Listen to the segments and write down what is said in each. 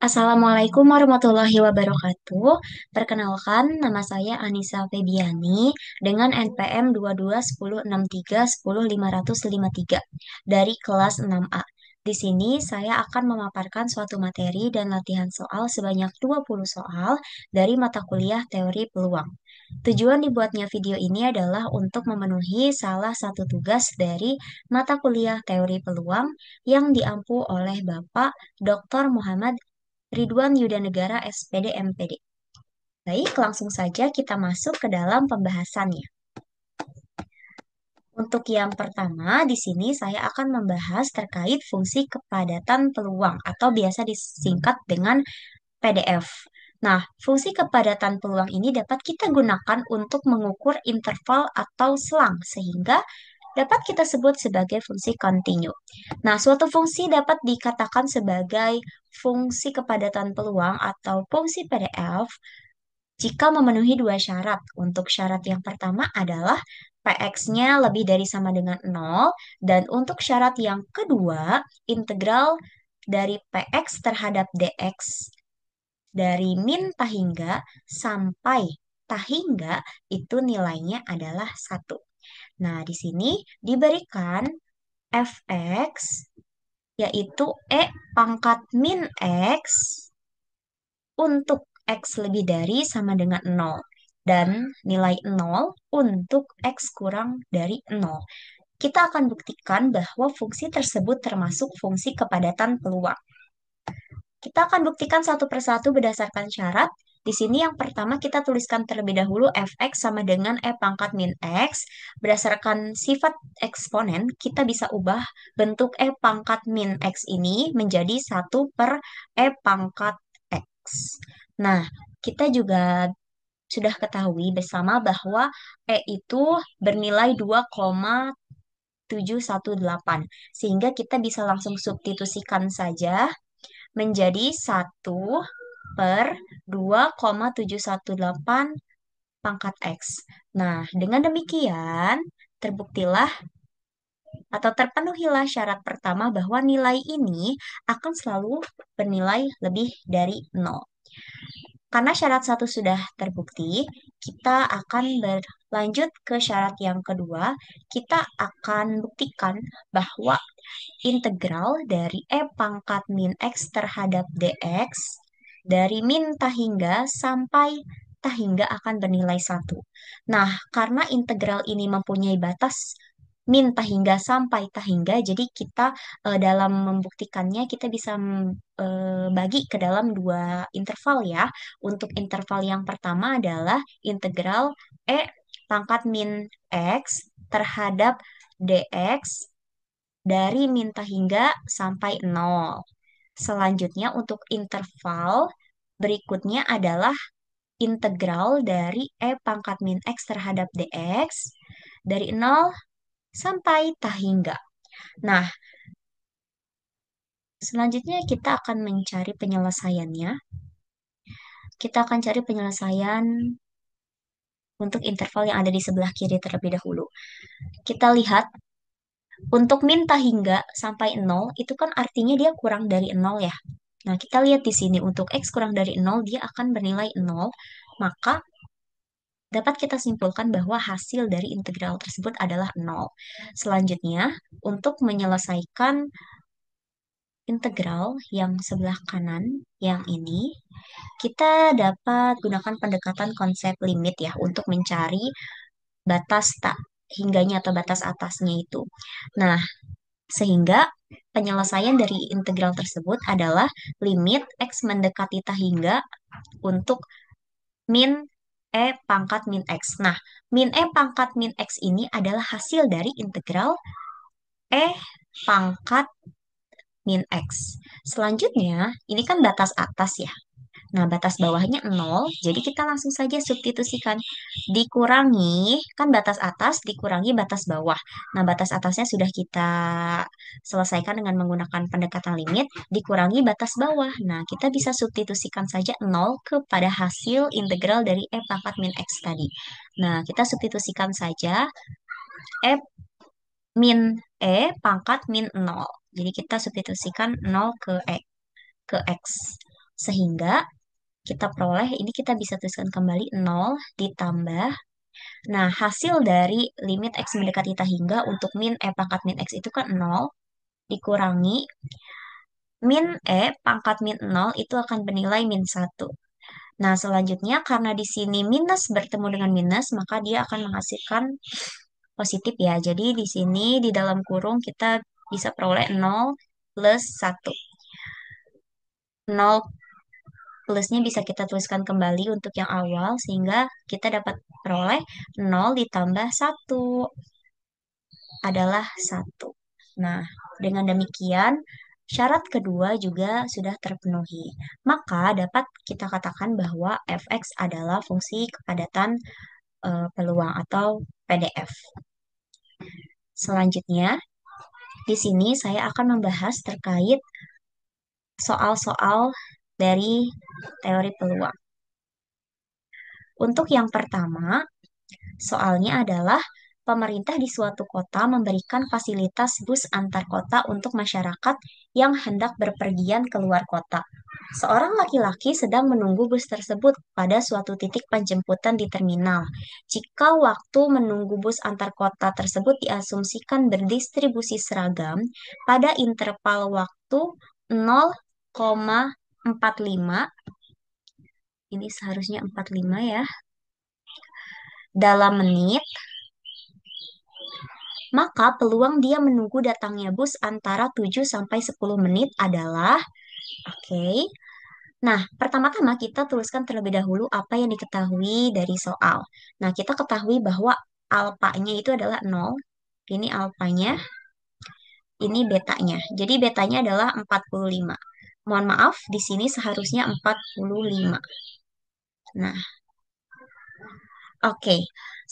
Assalamualaikum warahmatullahi wabarakatuh. Perkenalkan, nama saya Anissa Febiani dengan NPM 221063105553 dari kelas 6A. Di sini saya akan memaparkan suatu materi dan latihan soal sebanyak 20 soal dari mata kuliah teori peluang. Tujuan dibuatnya video ini adalah untuk memenuhi salah satu tugas dari mata kuliah teori peluang yang diampu oleh Bapak Dr. Muhammad Ridwan Yudanegara SPD MPD. Baik, langsung saja kita masuk ke dalam pembahasannya. Untuk yang pertama, di sini saya akan membahas terkait fungsi kepadatan peluang atau biasa disingkat dengan PDF. Nah, fungsi kepadatan peluang ini dapat kita gunakan untuk mengukur interval atau selang sehingga dapat kita sebut sebagai fungsi kontinu. Nah, suatu fungsi dapat dikatakan sebagai fungsi kepadatan peluang atau fungsi PDF jika memenuhi dua syarat. Untuk syarat yang pertama adalah Px-nya lebih dari sama dengan 0, dan untuk syarat yang kedua, integral dari Px terhadap dx dari min tahingga sampai tahingga itu nilainya adalah 1. Nah, di sini diberikan fx yaitu e pangkat min x untuk x lebih dari sama dengan 0 dan nilai 0 untuk x kurang dari 0. Kita akan buktikan bahwa fungsi tersebut termasuk fungsi kepadatan peluang. Kita akan buktikan satu persatu berdasarkan syarat. Di sini yang pertama kita tuliskan terlebih dahulu fx sama dengan e pangkat min x. Berdasarkan sifat eksponen, kita bisa ubah bentuk e pangkat min x ini menjadi 1/e pangkat x. Nah, kita juga sudah ketahui bersama bahwa E itu bernilai 2,718. Sehingga kita bisa langsung substitusikan saja menjadi 1/2,718 pangkat X. Nah, dengan demikian, terbuktilah atau terpenuhilah syarat pertama bahwa nilai ini akan selalu bernilai lebih dari 0. Karena syarat satu sudah terbukti, kita akan berlanjut ke syarat yang kedua. Kita akan buktikan bahwa integral dari e pangkat min x terhadap dx dari min tahingga sampai tahingga akan bernilai 1. Nah, karena integral ini mempunyai batas min tahingga sampai tahingga, jadi kita dalam membuktikannya kita bisa bagi ke dalam dua interval ya. Untuk interval yang pertama adalah integral e pangkat min x terhadap dx dari minta hingga sampai 0. Selanjutnya untuk interval berikutnya adalah integral dari e pangkat min x terhadap dx dari 0 sampai tahingga. Nah, selanjutnya kita akan mencari penyelesaiannya. Kita akan cari penyelesaian untuk interval yang ada di sebelah kiri terlebih dahulu. Kita lihat untuk min tahingga sampai 0 itu kan artinya dia kurang dari 0 ya. Nah, kita lihat di sini untuk X kurang dari 0, dia akan bernilai 0. Maka dapat kita simpulkan bahwa hasil dari integral tersebut adalah 0. Selanjutnya, untuk menyelesaikan integral yang sebelah kanan, yang ini, kita dapat gunakan pendekatan konsep limit ya untuk mencari batas tak hingganya atau batas atasnya itu. Nah, sehingga penyelesaian dari integral tersebut adalah limit X mendekati tahingga untuk min E pangkat min X. Nah, min E pangkat min X ini adalah hasil dari integral E pangkat min X. Selanjutnya, ini kan batas atas ya. Nah, batas bawahnya 0, jadi kita langsung saja substitusikan. Dikurangi, kan batas atas dikurangi batas bawah. Nah, batas atasnya sudah kita selesaikan dengan menggunakan pendekatan limit, dikurangi batas bawah. Nah, kita bisa substitusikan saja 0 kepada hasil integral dari E pangkat min X tadi. Nah, kita substitusikan saja E min E pangkat min 0. Jadi kita substitusikan 0 ke E. ke X. Sehingga kita peroleh, ini kita bisa tuliskan kembali 0 ditambah. Nah, hasil dari limit X mendekati tak hingga untuk pangkat min X itu kan 0, dikurangi pangkat min 0 itu akan bernilai min 1. Nah, selanjutnya karena di sini minus bertemu dengan minus, maka dia akan menghasilkan positif ya. Jadi di sini di dalam kurung kita bisa peroleh 0 plus 1. 0 plusnya bisa kita tuliskan kembali untuk yang awal, sehingga kita dapat peroleh 0 ditambah 1 adalah 1. Nah, dengan demikian, syarat kedua juga sudah terpenuhi. Maka dapat kita katakan bahwa fx adalah fungsi kepadatan peluang atau PDF. Selanjutnya, di sini saya akan membahas terkait soal-soal dari teori peluang. Untuk yang pertama, soalnya adalah pemerintah di suatu kota memberikan fasilitas bus antar kota untuk masyarakat yang hendak berpergian keluar kota. Seorang laki-laki sedang menunggu bus tersebut pada suatu titik penjemputan di terminal. Jika waktu menunggu bus antar kota tersebut diasumsikan berdistribusi seragam pada interval waktu 0,45, ini seharusnya 45 ya, dalam menit, maka peluang dia menunggu datangnya bus antara 7 sampai 10 menit adalah, oke. Nah, pertama-tama kita tuliskan terlebih dahulu apa yang diketahui dari soal. Nah, kita ketahui bahwa alfanya itu adalah 0. Ini alfanya, ini betanya. Jadi betanya adalah 45. Mohon maaf, di sini seharusnya 45. Nah, oke.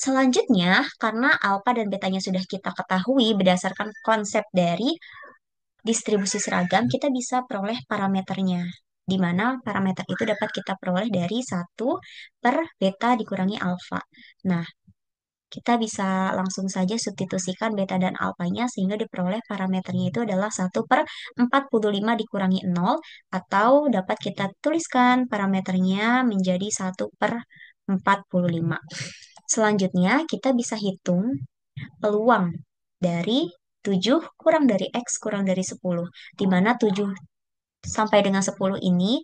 Selanjutnya, karena alfa dan betanya sudah kita ketahui berdasarkan konsep dari distribusi seragam, kita bisa peroleh parameternya, di mana parameter itu dapat kita peroleh dari 1 per beta dikurangi alfa. Nah, kita bisa langsung saja substitusikan beta dan alfanya sehingga diperoleh parameternya itu adalah 1 per 45 dikurangi 0, atau dapat kita tuliskan parameternya menjadi 1 per 45. Selanjutnya, kita bisa hitung peluang dari 7 kurang dari X kurang dari 10, di mana 7 sampai dengan 10 ini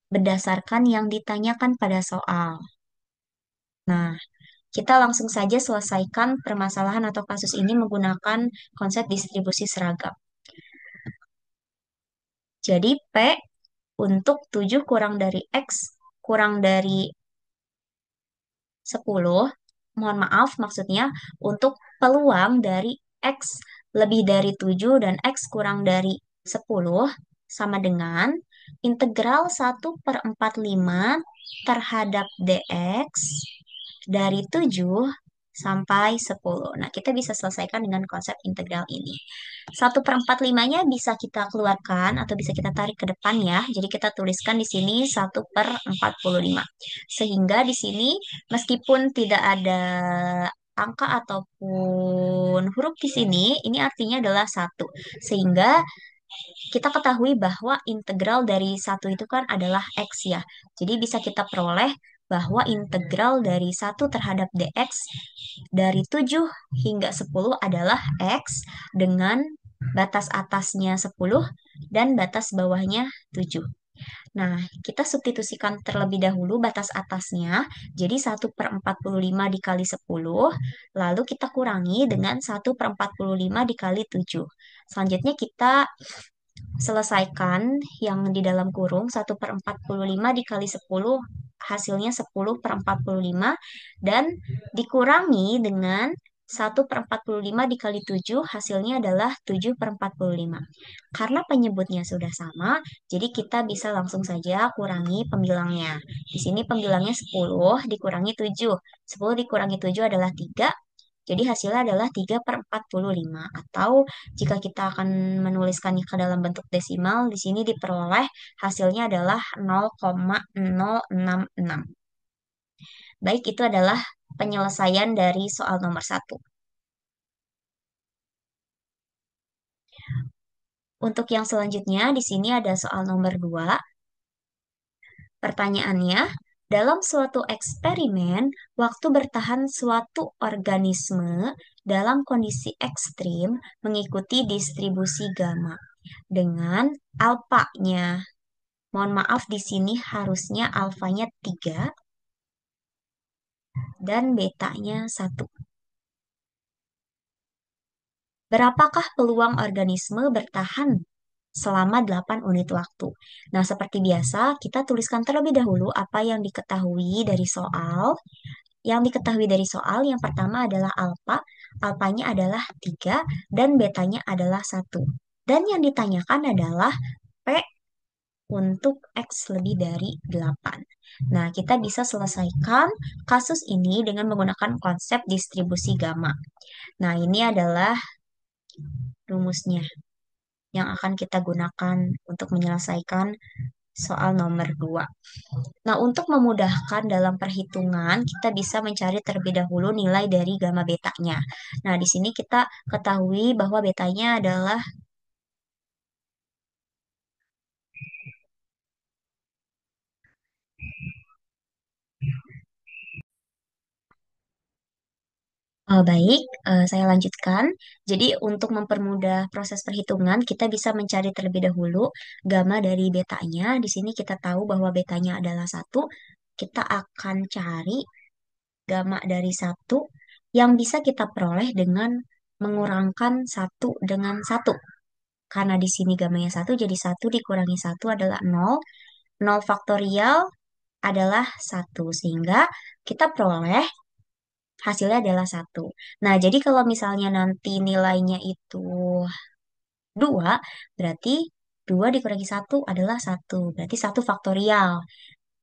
berdasarkan yang ditanyakan pada soal. Nah, kita langsung saja selesaikan permasalahan atau kasus ini menggunakan konsep distribusi seragam. Jadi, P untuk 7 kurang dari X kurang dari 10, mohon maaf maksudnya untuk peluang dari X lebih dari 7 dan X kurang dari 10 sama dengan integral 1/45 terhadap dx dari 7 sampai 10. Nah, kita bisa selesaikan dengan konsep integral ini. 1/45-nya bisa kita keluarkan atau bisa kita tarik ke depan ya. Jadi kita tuliskan di sini 1/45. Sehingga di sini meskipun tidak ada angka ataupun huruf di sini, ini artinya adalah 1. Sehingga kita ketahui bahwa integral dari 1 itu kan adalah X ya. Jadi bisa kita peroleh bahwa integral dari 1 terhadap dx dari 7 hingga 10 adalah X dengan batas atasnya 10 dan batas bawahnya 7. Nah, kita substitusikan terlebih dahulu batas atasnya, jadi 1/45 dikali 10, lalu kita kurangi dengan 1/45 dikali 7. Selanjutnya kita selesaikan yang di dalam kurung 1/45 dikali 10, hasilnya 10/45, dan dikurangi dengan 1/45 dikali 7, hasilnya adalah 7/45. Karena penyebutnya sudah sama, jadi kita bisa langsung saja kurangi pembilangnya. Di sini pembilangnya 10 dikurangi 7. 10 dikurangi 7 adalah 3. Jadi hasilnya adalah 3/45. Atau jika kita akan menuliskannya ke dalam bentuk desimal, di sini diperoleh hasilnya adalah 0,066. Baik, itu adalah penyelesaian dari soal nomor 1. Untuk yang selanjutnya, di sini ada soal nomor 2. Pertanyaannya, dalam suatu eksperimen, waktu bertahan suatu organisme dalam kondisi ekstrim mengikuti distribusi gamma dengan alfanya. Mohon maaf, di sini harusnya alfanya 3 dan betanya 1. Berapakah peluang organisme bertahan selama 8 unit waktu? Nah, seperti biasa, kita tuliskan terlebih dahulu apa yang diketahui dari soal. Yang diketahui dari soal yang pertama adalah alfa, alfanya adalah 3 dan betanya adalah 1. Dan yang ditanyakan adalah P untuk X lebih dari 8. Nah, kita bisa selesaikan kasus ini dengan menggunakan konsep distribusi gamma. Nah, ini adalah rumusnya yang akan kita gunakan untuk menyelesaikan soal nomor 2. Nah, untuk memudahkan dalam perhitungan, kita bisa mencari terlebih dahulu nilai dari gamma betanya. Nah, di sini kita ketahui bahwa betanya adalah baik. Saya lanjutkan. Jadi, untuk mempermudah proses perhitungan, kita bisa mencari terlebih dahulu gamma dari betanya. Di sini kita tahu bahwa betanya adalah 1. Kita akan cari gamma dari 1 yang bisa kita peroleh dengan mengurangkan 1 dengan 1. Karena di sini gamanya 1, jadi 1 dikurangi 1 adalah 0. 0 faktorial adalah 1. Sehingga kita peroleh hasilnya adalah 1. Nah, jadi kalau misalnya nanti nilainya itu 2, berarti 2 dikurangi 1 adalah 1. Berarti 1 faktorial.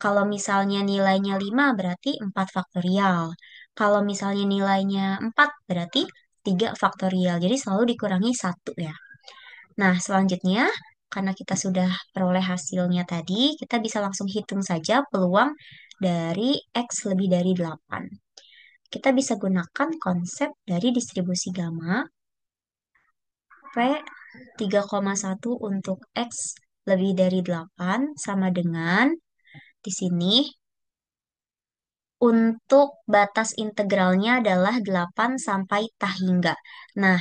Kalau misalnya nilainya 5 berarti 4 faktorial. Kalau misalnya nilainya 4 berarti 3 faktorial. Jadi selalu dikurangi 1 ya. Nah, selanjutnya karena kita sudah peroleh hasilnya tadi, kita bisa langsung hitung saja peluang dari X lebih dari 8. Kita bisa gunakan konsep dari distribusi gamma P 3,1 untuk X lebih dari 8 sama dengan di sini untuk batas integralnya adalah 8 sampai tah hingga. Nah,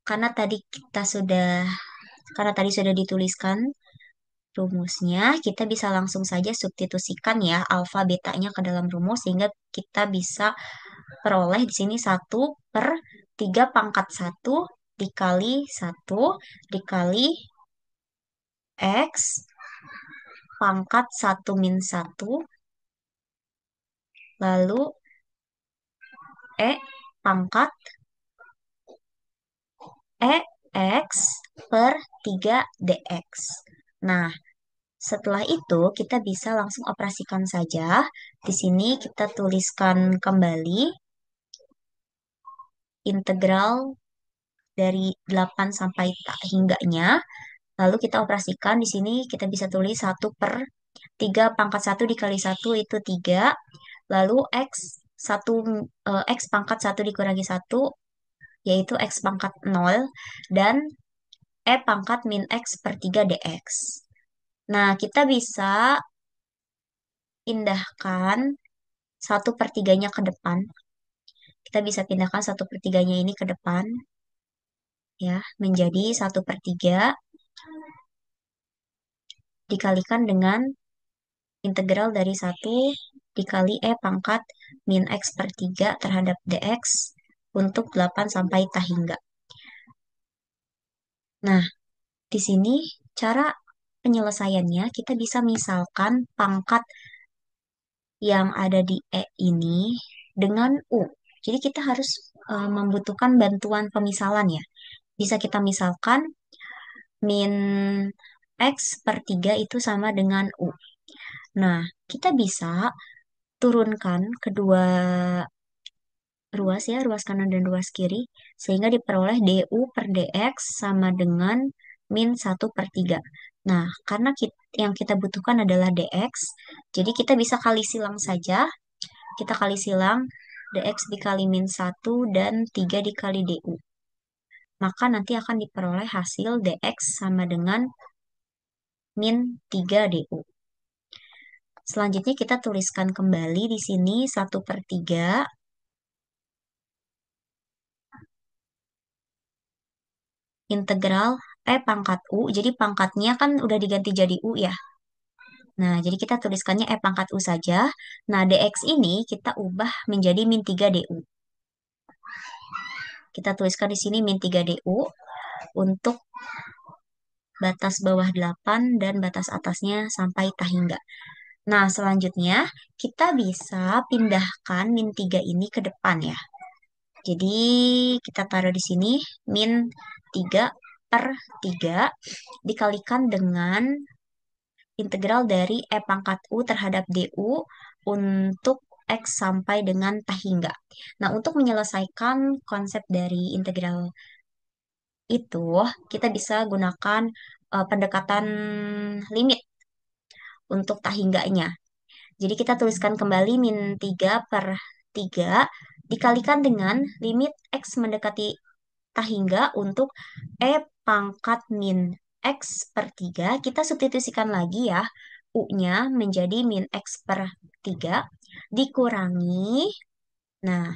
karena tadi kita sudah karena tadi sudah dituliskan rumusnya, kita bisa langsung saja substitusikan ya alfa betanya ke dalam rumus sehingga kita bisa peroleh di sini 1/3 pangkat 1 dikali 1 dikali X pangkat 1-1 lalu E pangkat EX per 3 DX. Nah, setelah itu kita bisa langsung operasikan saja. Di sini kita tuliskan kembali integral dari 8 sampai tak hingganya. Lalu kita operasikan di sini kita bisa tulis 1/3 pangkat 1 dikali 1 itu 3. Lalu X pangkat 1 dikurangi 1 yaitu X pangkat 0 dan E pangkat min X per 3 dx. Nah, kita bisa pindahkan 1/3-nya ke depan. Kita bisa pindahkan 1/3-nya ini ke depan, ya, menjadi 1/3 dikalikan dengan integral dari 1 dikali E pangkat min X per 3 terhadap dx untuk 8 sampai tah hingga. Nah, di sini cara penyelesaiannya kita bisa misalkan pangkat yang ada di E ini dengan U. Jadi kita harus membutuhkan bantuan pemisalan ya. Bisa kita misalkan min X per 3 itu sama dengan U. Nah, kita bisa turunkan kedua ruas ya, ruas kanan dan ruas kiri, sehingga diperoleh du per dx sama dengan min 1/3. Nah, karena yang kita butuhkan adalah dx, jadi kita bisa kali silang saja. Kita kali silang dx dikali min 1 dan 3 dikali du. maka nanti akan diperoleh hasil dx sama dengan min 3 du. Selanjutnya kita tuliskan kembali di sini 1/3 integral pangkat u. Jadi pangkatnya kan udah diganti jadi u ya. Nah, jadi kita tuliskannya pangkat u saja. Nah, dx ini kita ubah menjadi min 3 du. Kita tuliskan di sini min 3 du untuk batas bawah 8 dan batas atasnya sampai tahingga. Nah, selanjutnya kita bisa pindahkan min 3 ini ke depan ya. Jadi kita taruh di sini min 3/3 dikalikan dengan integral dari pangkat u terhadap du untuk x sampai dengan tahingga. Nah, untuk menyelesaikan konsep dari integral itu, kita bisa gunakan pendekatan limit untuk tahingganya. Jadi kita tuliskan kembali min 3/3 dikalikan dengan limit x mendekati tahingga untuk pangkat min x per 3. Kita substitusikan lagi ya. U-nya menjadi min x per 3 dikurangi. Nah,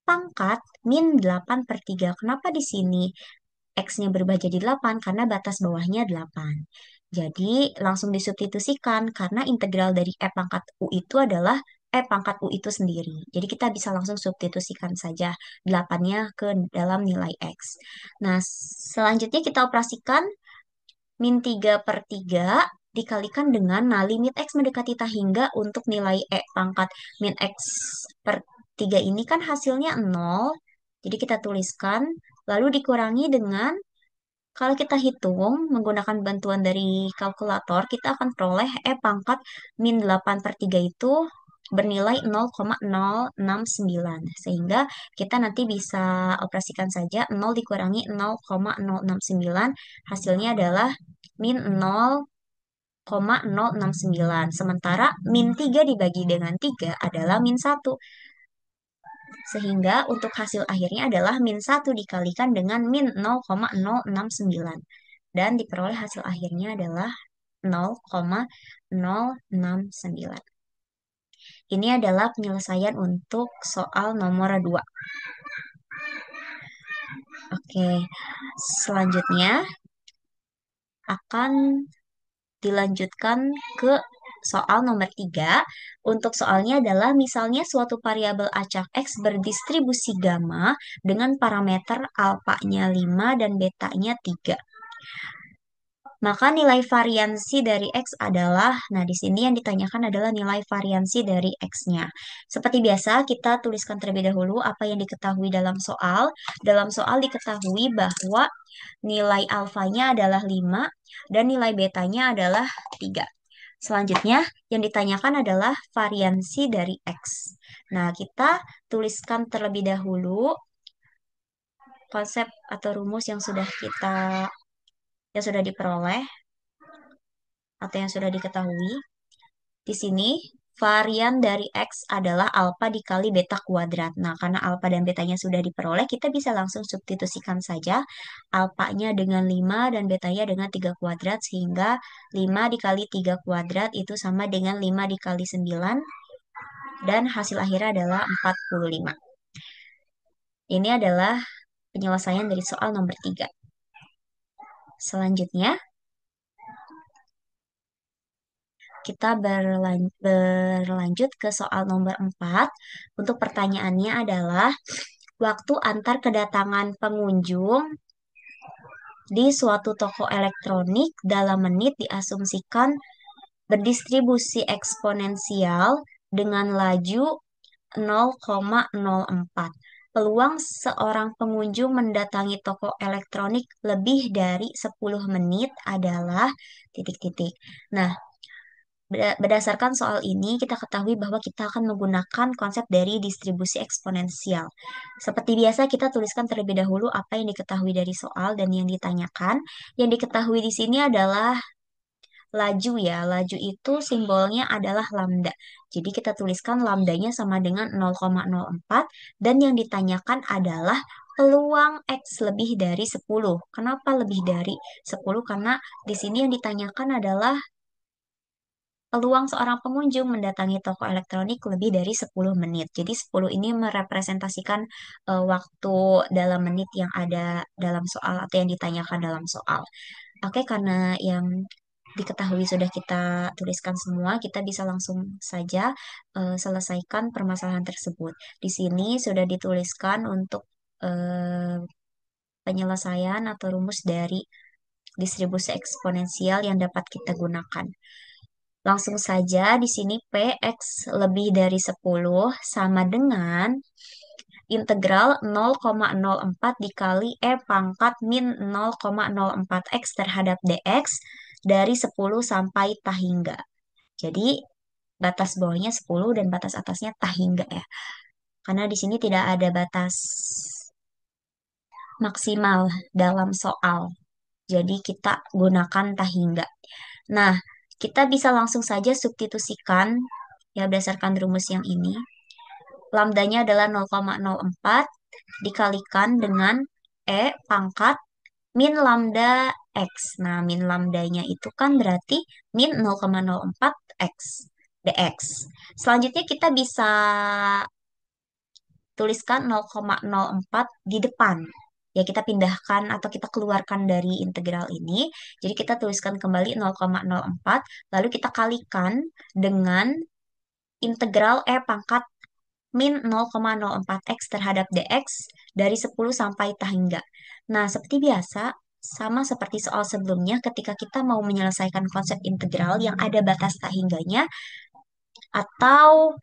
pangkat min 8/3. Kenapa di sini X-nya berubah jadi 8? Karena batas bawahnya 8. Jadi langsung disubstitusikan karena integral dari pangkat U itu adalah pangkat U itu sendiri. Jadi kita bisa langsung substitusikan saja 8-nya ke dalam nilai X. Nah, selanjutnya kita operasikan min 3/3 dikalikan dengan, nah limit X mendekati tahingga untuk nilai pangkat min X per 3 ini kan hasilnya 0. Jadi kita tuliskan, lalu dikurangi dengan, kalau kita hitung menggunakan bantuan dari kalkulator, kita akan peroleh pangkat min 8/3 itu bernilai 0,069. Sehingga kita nanti bisa operasikan saja 0 dikurangi 0,069. Hasilnya adalah min 0,069. Sementara min 3 dibagi dengan 3 adalah min 1. Sehingga untuk hasil akhirnya adalah min 1 dikalikan dengan min 0,069. Dan diperoleh hasil akhirnya adalah 0,069. Ini adalah penyelesaian untuk soal nomor 2. Oke, selanjutnya akan dilanjutkan ke soal nomor 3. Untuk soalnya adalah misalnya suatu variabel acak X berdistribusi gamma dengan parameter alfanya 5 dan betanya 3. Maka nilai variansi dari X adalah, nah di sini yang ditanyakan adalah nilai variansi dari X-nya. Seperti biasa, kita tuliskan terlebih dahulu apa yang diketahui dalam soal. Dalam soal diketahui bahwa nilai alfanya adalah 5 dan nilai betanya adalah 3. Selanjutnya, yang ditanyakan adalah variansi dari X. Nah, kita tuliskan terlebih dahulu konsep atau rumus yang sudah diperoleh atau yang sudah diketahui. Di sini, varian dari X adalah alfa dikali beta kuadrat. Nah, karena alfa dan betanya sudah diperoleh, kita bisa langsung substitusikan saja alfanya dengan 5 dan betanya dengan 3 kuadrat, sehingga 5 dikali 3 kuadrat itu sama dengan 5 dikali 9, dan hasil akhirnya adalah 45. Ini adalah penyelesaian dari soal nomor 3. Selanjutnya, kita berlanjut ke soal nomor 4. Untuk pertanyaannya adalah, waktu antar kedatangan pengunjung di suatu toko elektronik dalam menit diasumsikan berdistribusi eksponensial dengan laju 0,04. Peluang seorang pengunjung mendatangi toko elektronik lebih dari 10 menit adalah titik-titik. Nah, berdasarkan soal ini, kita ketahui bahwa kita akan menggunakan konsep dari distribusi eksponensial. Seperti biasa, kita tuliskan terlebih dahulu apa yang diketahui dari soal dan yang ditanyakan. Yang diketahui di sini adalah laju ya. Laju itu simbolnya adalah lambda. Jadi kita tuliskan lambdanya sama dengan 0,04 dan yang ditanyakan adalah peluang X lebih dari 10. Kenapa lebih dari 10? Karena di sini yang ditanyakan adalah peluang seorang pengunjung mendatangi toko elektronik lebih dari 10 menit. Jadi 10 ini merepresentasikan waktu dalam menit yang ada dalam soal atau yang ditanyakan dalam soal. Oke, karena yang diketahui sudah kita tuliskan semua, kita bisa langsung saja selesaikan permasalahan tersebut. Di sini sudah dituliskan untuk penyelesaian atau rumus dari distribusi eksponensial yang dapat kita gunakan. Langsung saja di sini Px lebih dari 10 sama dengan integral 0,04 dikali E pangkat min 0,04 X terhadap dx dari 10 sampai tah hingga. Jadi batas bawahnya 10 dan batas atasnya tah hingga ya. Karena di sini tidak ada batas maksimal dalam soal. Jadi kita gunakan tah hingga. Nah, kita bisa langsung saja substitusikan ya berdasarkan rumus yang ini. Lambdanya adalah 0,04 dikalikan dengan E pangkat min lambda X. Nah, min lambdanya itu kan berarti min 0,04 X dx. Selanjutnya kita bisa tuliskan 0,04 di depan. Ya, kita pindahkan atau kita keluarkan dari integral ini. Jadi kita tuliskan kembali 0,04, lalu kita kalikan dengan integral E pangkat min 0,04 X terhadap dx dari 10 sampai tah hingga. Nah, seperti biasa, sama seperti soal sebelumnya, ketika kita mau menyelesaikan konsep integral yang ada batas tah hingganya, atau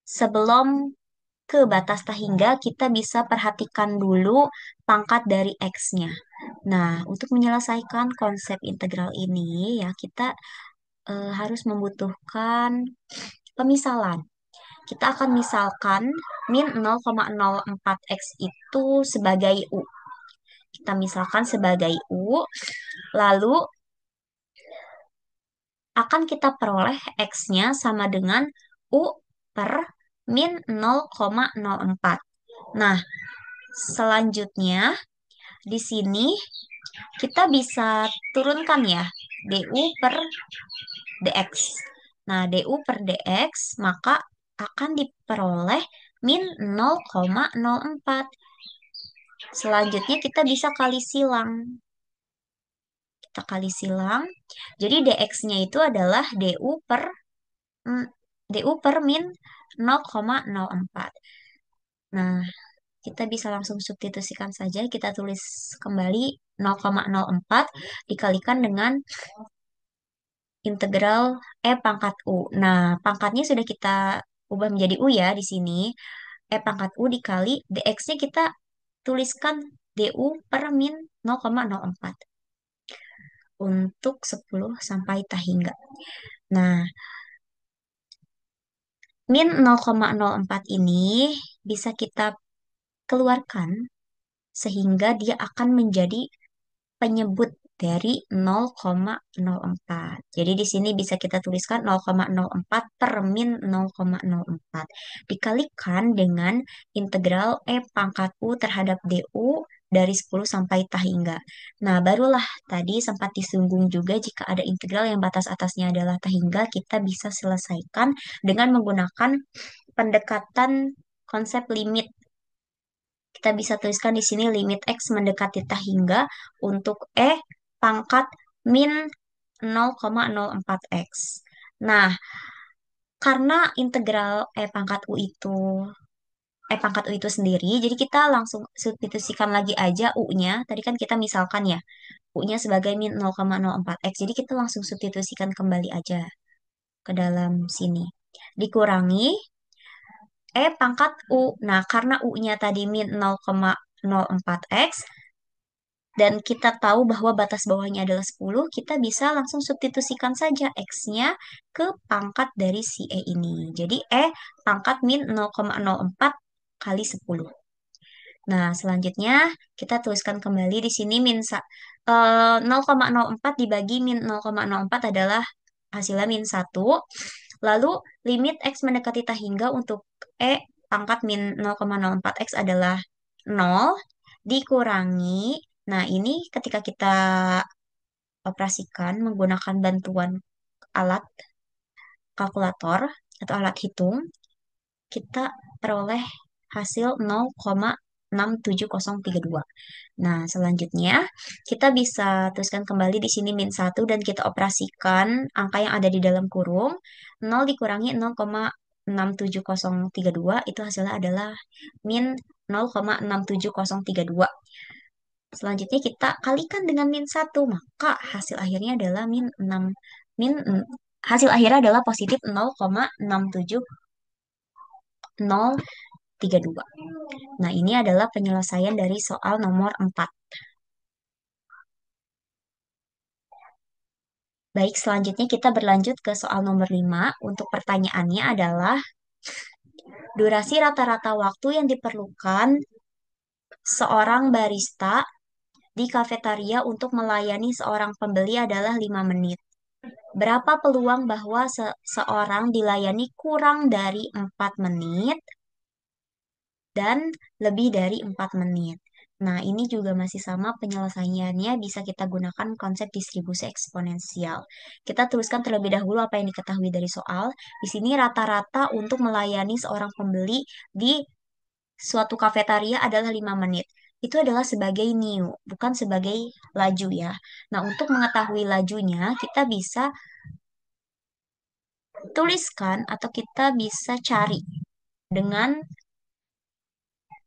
sebelum ke batas tah hingga, kita bisa perhatikan dulu pangkat dari X-nya. Nah, untuk menyelesaikan konsep integral ini, ya kita harus membutuhkan pemisalan. Kita akan misalkan min 0,04 X itu sebagai U. Kita misalkan sebagai U, lalu akan kita peroleh X-nya sama dengan U per min 0,04. Nah, selanjutnya di sini kita bisa turunkan ya DU per DX. Nah, DU per DX maka akan diperoleh min 0,04. Selanjutnya kita bisa kali silang. Kita kali silang. Jadi DX-nya itu adalah mm, DU per min 0,04. Nah, kita bisa langsung substitusikan saja. Kita tulis kembali 0,04 dikalikan dengan integral E pangkat U. Nah, pangkatnya sudah kita ubah menjadi U ya di sini. E pangkat U dikali dx-nya kita tuliskan du per min 0,04 untuk 10 sampai tah hingga. Nah, min 0,04 ini bisa kita keluarkan sehingga dia akan menjadi penyebut dari 0,04. Jadi di sini bisa kita tuliskan 0,04 per min 0,04 dikalikan dengan integral E pangkat U terhadap DU dari 10 sampai tah hingga. Nah, barulah tadi sempat disinggung juga jika ada integral yang batas atasnya adalah tah hingga, kita bisa selesaikan dengan menggunakan pendekatan konsep limit. Kita bisa tuliskan di sini limit X mendekati tah hingga untuk E pangkat min 0,04 X. Nah, karena integral E pangkat U itu sendiri, jadi kita langsung substitusikan lagi aja U-nya. Tadi kan kita misalkan ya, U-nya sebagai min 0,04 X. Jadi kita langsung substitusikan kembali aja ke dalam sini. Dikurangi E pangkat U. Nah, karena U-nya tadi min 0,04 X, dan kita tahu bahwa batas bawahnya adalah 10, kita bisa langsung substitusikan saja X-nya ke pangkat dari si E ini. Jadi E pangkat min 0,04 kali 10. Nah, selanjutnya kita tuliskan kembali di sini 0,04 dibagi min 0,04 adalah hasilnya min 1. Lalu limit X mendekati tah hingga untuk E pangkat min 0,04 X adalah nol dikurangi. Nah, ini ketika kita operasikan menggunakan bantuan alat kalkulator atau alat hitung, kita peroleh hasil 0,67032. Nah, selanjutnya kita bisa tuliskan kembali di sini min satu dan kita operasikan angka yang ada di dalam kurung. Nol dikurangi 0,67032 itu hasilnya adalah min 0,67032. Selanjutnya kita kalikan dengan min satu maka hasil akhirnya adalah min hasil akhirnya adalah positif 0,67032. Nah, ini adalah penyelesaian dari soal nomor 4. Baik, selanjutnya kita berlanjut ke soal nomor 5. Untuk pertanyaannya adalah durasi rata-rata waktu yang diperlukan seorang barista di kafetaria untuk melayani seorang pembeli adalah 5 menit. Berapa peluang bahwa seseorang dilayani kurang dari 4 menit dan lebih dari 4 menit? Nah, ini juga masih sama penyelesaiannya bisa kita gunakan konsep distribusi eksponensial. Kita tuliskan terlebih dahulu apa yang diketahui dari soal. Di sini rata-rata untuk melayani seorang pembeli di suatu kafetaria adalah 5 menit. Itu adalah sebagai new, bukan sebagai laju ya. Nah, untuk mengetahui lajunya, kita bisa tuliskan atau kita bisa cari dengan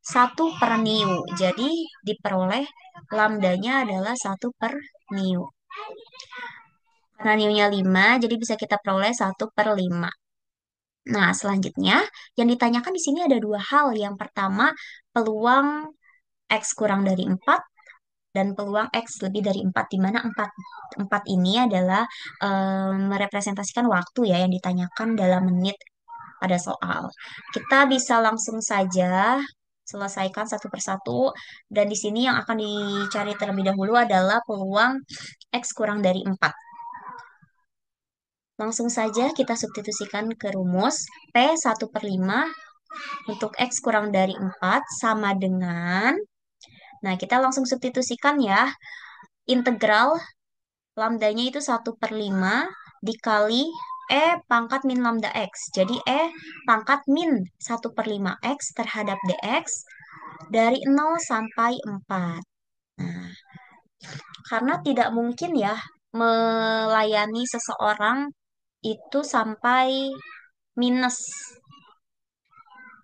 satu per new. Jadi diperoleh lambdanya adalah satu per new. Karena new-nya 5, jadi bisa kita peroleh satu per 5. Nah, selanjutnya yang ditanyakan di sini ada dua hal. Yang pertama, peluang X kurang dari 4 dan peluang X lebih dari 4, di mana 4 ini adalah merepresentasikan waktu ya yang ditanyakan dalam menit pada soal. Kita bisa langsung saja selesaikan satu persatu dan di sini yang akan dicari terlebih dahulu adalah peluang X kurang dari 4. Langsung saja kita substitusikan ke rumus P1/5 untuk X kurang dari 4 sama dengan, nah kita langsung substitusikan ya, integral lambdanya itu 1/5 dikali E pangkat min lambda X. Jadi E pangkat min 1/5 X terhadap DX dari 0 sampai 4. Nah, karena tidak mungkin ya melayani seseorang itu sampai minus.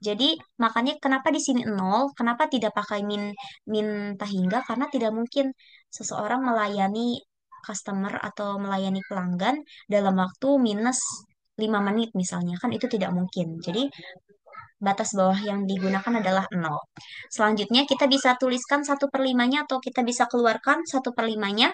Jadi makanya kenapa di sini 0, kenapa tidak pakai min min hingga, karena tidak mungkin seseorang melayani customer atau melayani pelanggan dalam waktu minus 5 menit misalnya, kan itu tidak mungkin. Jadi batas bawah yang digunakan adalah 0. Selanjutnya kita bisa tuliskan 1/5-nya atau kita bisa keluarkan 1/5-nya.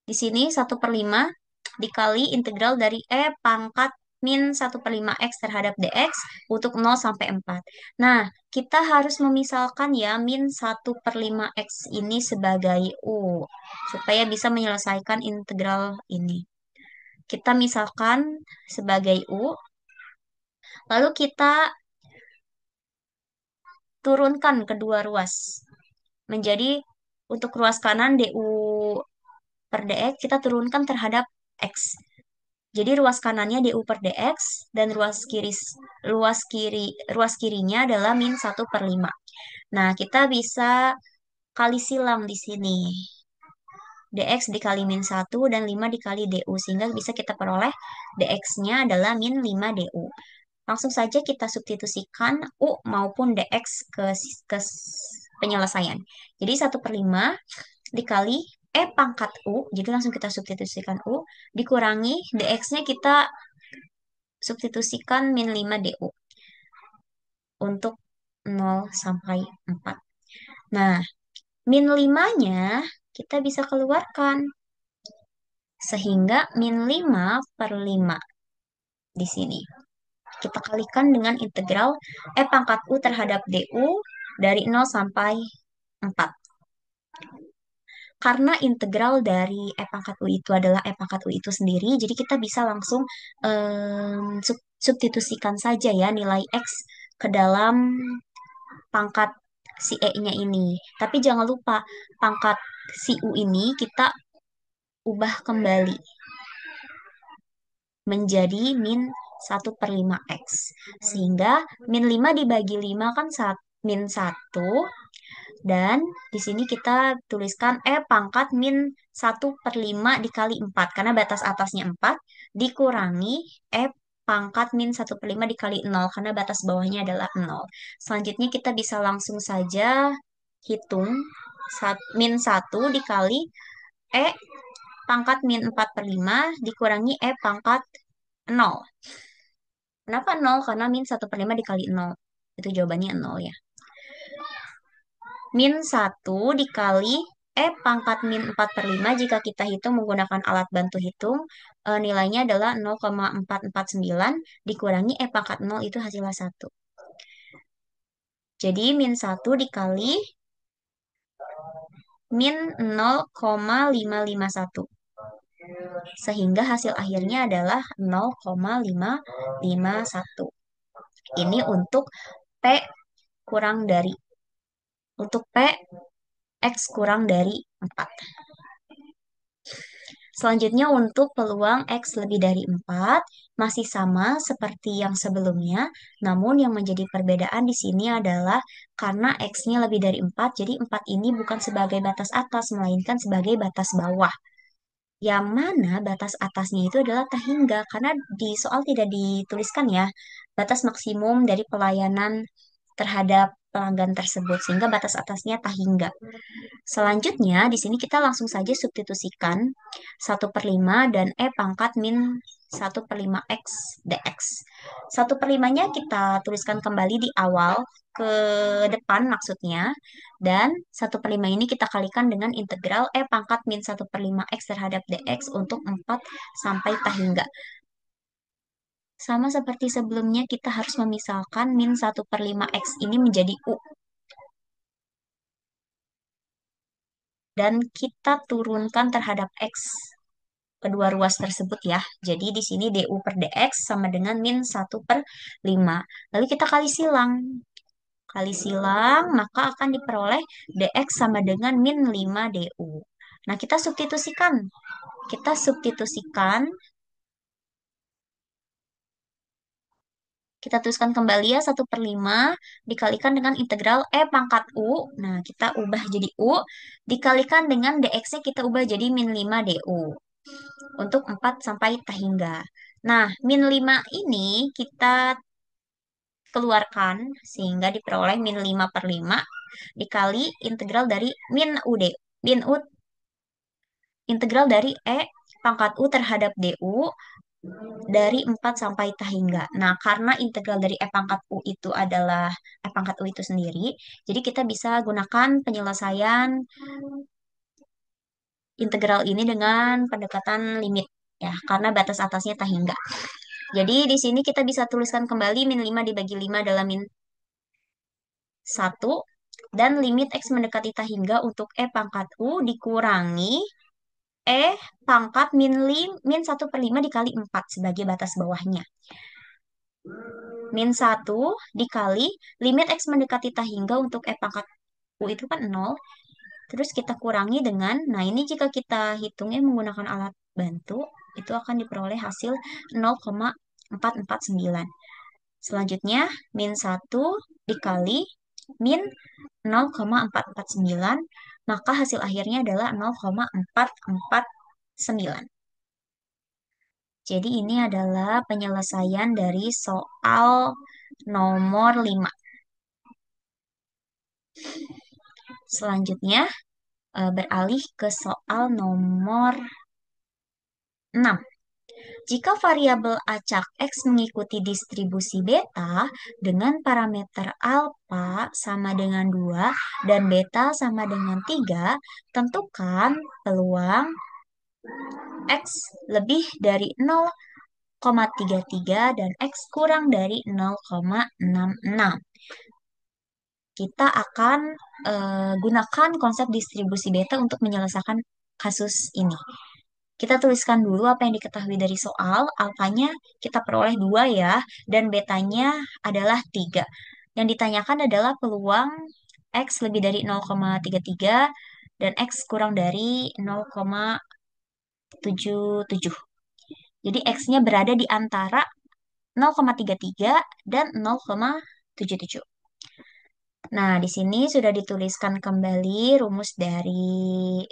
Di sini 1/5 dikali integral dari E pangkat min 1/5 X terhadap DX untuk 0 sampai 4. Nah, kita harus memisalkan ya min 1/5 X ini sebagai U, supaya bisa menyelesaikan integral ini. Kita misalkan sebagai U, lalu kita turunkan kedua ruas. Menjadi untuk ruas kanan DU per DX kita turunkan terhadap X. Jadi ruas kanannya DU per DX dan ruas kirinya adalah min 1/5. Nah, kita bisa kali silang di sini. DX dikali min 1 dan 5 dikali DU sehingga bisa kita peroleh DX-nya adalah min 5 DU. Langsung saja kita substitusikan U maupun DX ke penyelesaian. Jadi 1/5 dikali E pangkat U, jadi langsung kita substitusikan U, dikurangi DX-nya kita substitusikan min 5 DU untuk 0 sampai 4. Nah, min 5-nya kita bisa keluarkan. Sehingga min 5/5 di sini. Kita kalikan dengan integral E pangkat U terhadap DU dari 0 sampai 4. Karena integral dari E pangkat U itu adalah E pangkat U itu sendiri, jadi kita bisa langsung substitusikan saja ya nilai X ke dalam pangkat si E-nya ini. Tapi jangan lupa pangkat si U ini kita ubah kembali menjadi min 1/5x. Sehingga min 5 dibagi 5 kan min 1. Dan di sini kita tuliskan E pangkat min 1/5 dikali 4. Karena batas atasnya 4. Dikurangi E pangkat min 1/5 dikali 0. Karena batas bawahnya adalah 0. Selanjutnya kita bisa langsung saja hitung min 1 dikali E pangkat min 4/5 dikurangi E pangkat 0. Kenapa 0? Karena min 1/5 dikali 0. Itu jawabannya 0 ya. Min 1 dikali pangkat min 4/5 jika kita hitung menggunakan alat bantu hitung, nilainya adalah 0,449 dikurangi pangkat 0 itu hasilnya 1. Jadi min 1 dikali min 0,551. Sehingga hasil akhirnya adalah 0,551. Ini untuk P kurang dari. Untuk P, X kurang dari 4. Selanjutnya untuk peluang X lebih dari 4 masih sama seperti yang sebelumnya, namun yang menjadi perbedaan di sini adalah karena X-nya lebih dari 4, jadi 4 ini bukan sebagai batas atas, melainkan sebagai batas bawah. Yang mana batas atasnya itu adalah tak hingga, karena di soal tidak dituliskan ya, batas maksimum dari pelayanan terhadap pelanggan tersebut, sehingga batas atasnya tak hingga. Selanjutnya, di sini kita langsung saja substitusikan 1/5 dan pangkat min 1/5x dx. 1/5-nya kita tuliskan kembali di awal ke depan maksudnya. Dan 1/5 ini kita kalikan dengan integral pangkat min 1/5x terhadap dx untuk 4 sampai tak hingga. Sama seperti sebelumnya, kita harus memisahkan min 1/5x ini menjadi U. Dan kita turunkan terhadap X kedua ruas tersebut ya. Jadi di sini DU per DX sama dengan min 1/5. Lalu kita kali silang. Kali silang, maka akan diperoleh DX sama dengan min 5 DU. Nah, kita substitusikan. Kita substitusikan. Kita tuliskan kembali ya 1/5 dikalikan dengan integral pangkat U. Nah, kita ubah jadi U. Dikalikan dengan DX-nya kita ubah jadi min 5 DU. Untuk 4 sampai tak hingga. Nah, min 5 ini kita keluarkan sehingga diperoleh min 5/5 dikali integral dari min UD. Min U integral dari pangkat U terhadap DU dari 4 sampai tak hingga. Nah, karena integral dari pangkat U itu adalah pangkat U itu sendiri, jadi kita bisa gunakan penyelesaian integral ini dengan pendekatan limit ya, karena batas atasnya tak hingga. Jadi di sini kita bisa tuliskan kembali min 5 dibagi 5 dalam min 1 dan limit X mendekati tak hingga untuk pangkat U dikurangi pangkat min 1/5 dikali 4 sebagai batas bawahnya. Min 1 dikali limit X mendekati tak hingga untuk pangkat U itu kan 0. Terus kita kurangi dengan, nah ini jika kita hitungnya menggunakan alat bantu, itu akan diperoleh hasil 0,449. Selanjutnya, min 1 dikali min 0,449, maka hasil akhirnya adalah 0,449. Jadi ini adalah penyelesaian dari soal nomor 5. Selanjutnya, beralih ke soal nomor 6. Jika variabel acak X mengikuti distribusi beta dengan parameter alfa sama dengan 2 dan beta sama dengan 3, tentukan peluang X lebih dari 0,33 dan X kurang dari 0,66. Kita akan gunakan konsep distribusi beta untuk menyelesaikan kasus ini. Kita tuliskan dulu apa yang diketahui dari soal. Alfanya kita peroleh 2 ya, dan betanya adalah 3. Yang ditanyakan adalah peluang X lebih dari 0,33 dan X kurang dari 0,77. Jadi X-nya berada di antara 0,33 dan 0,77. Nah, di sini sudah dituliskan kembali rumus dari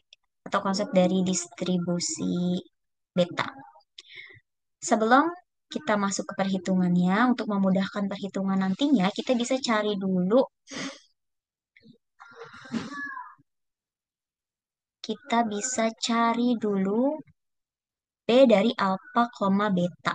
atau konsep dari distribusi beta. Sebelum kita masuk ke perhitungannya, untuk memudahkan perhitungan nantinya, kita bisa cari dulu, B dari alfa, koma beta.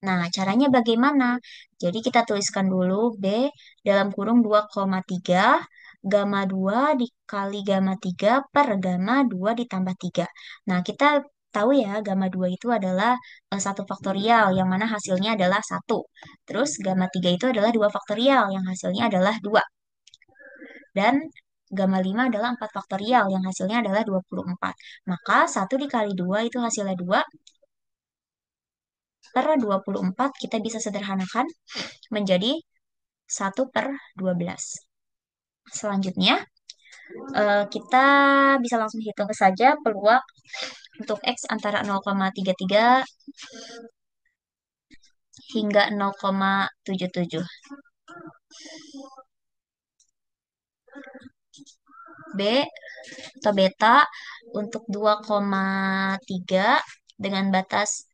Nah, caranya bagaimana? Jadi kita tuliskan dulu B dalam kurung 2,3 gamma 2 dikali gamma 3 per gamma 2 ditambah 3. Nah, kita tahu ya gamma 2 itu adalah 1 faktorial yang mana hasilnya adalah 1. Terus gamma 3 itu adalah 2 faktorial yang hasilnya adalah 2. Dan gamma 5 adalah 4 faktorial yang hasilnya adalah 24. Maka 1 dikali 2 itu hasilnya 2 per 24 kita bisa sederhanakan menjadi 1/12. Selanjutnya, kita bisa langsung hitung saja peluang untuk X antara 0,33 hingga 0,77. B atau beta untuk 2,3 dengan batas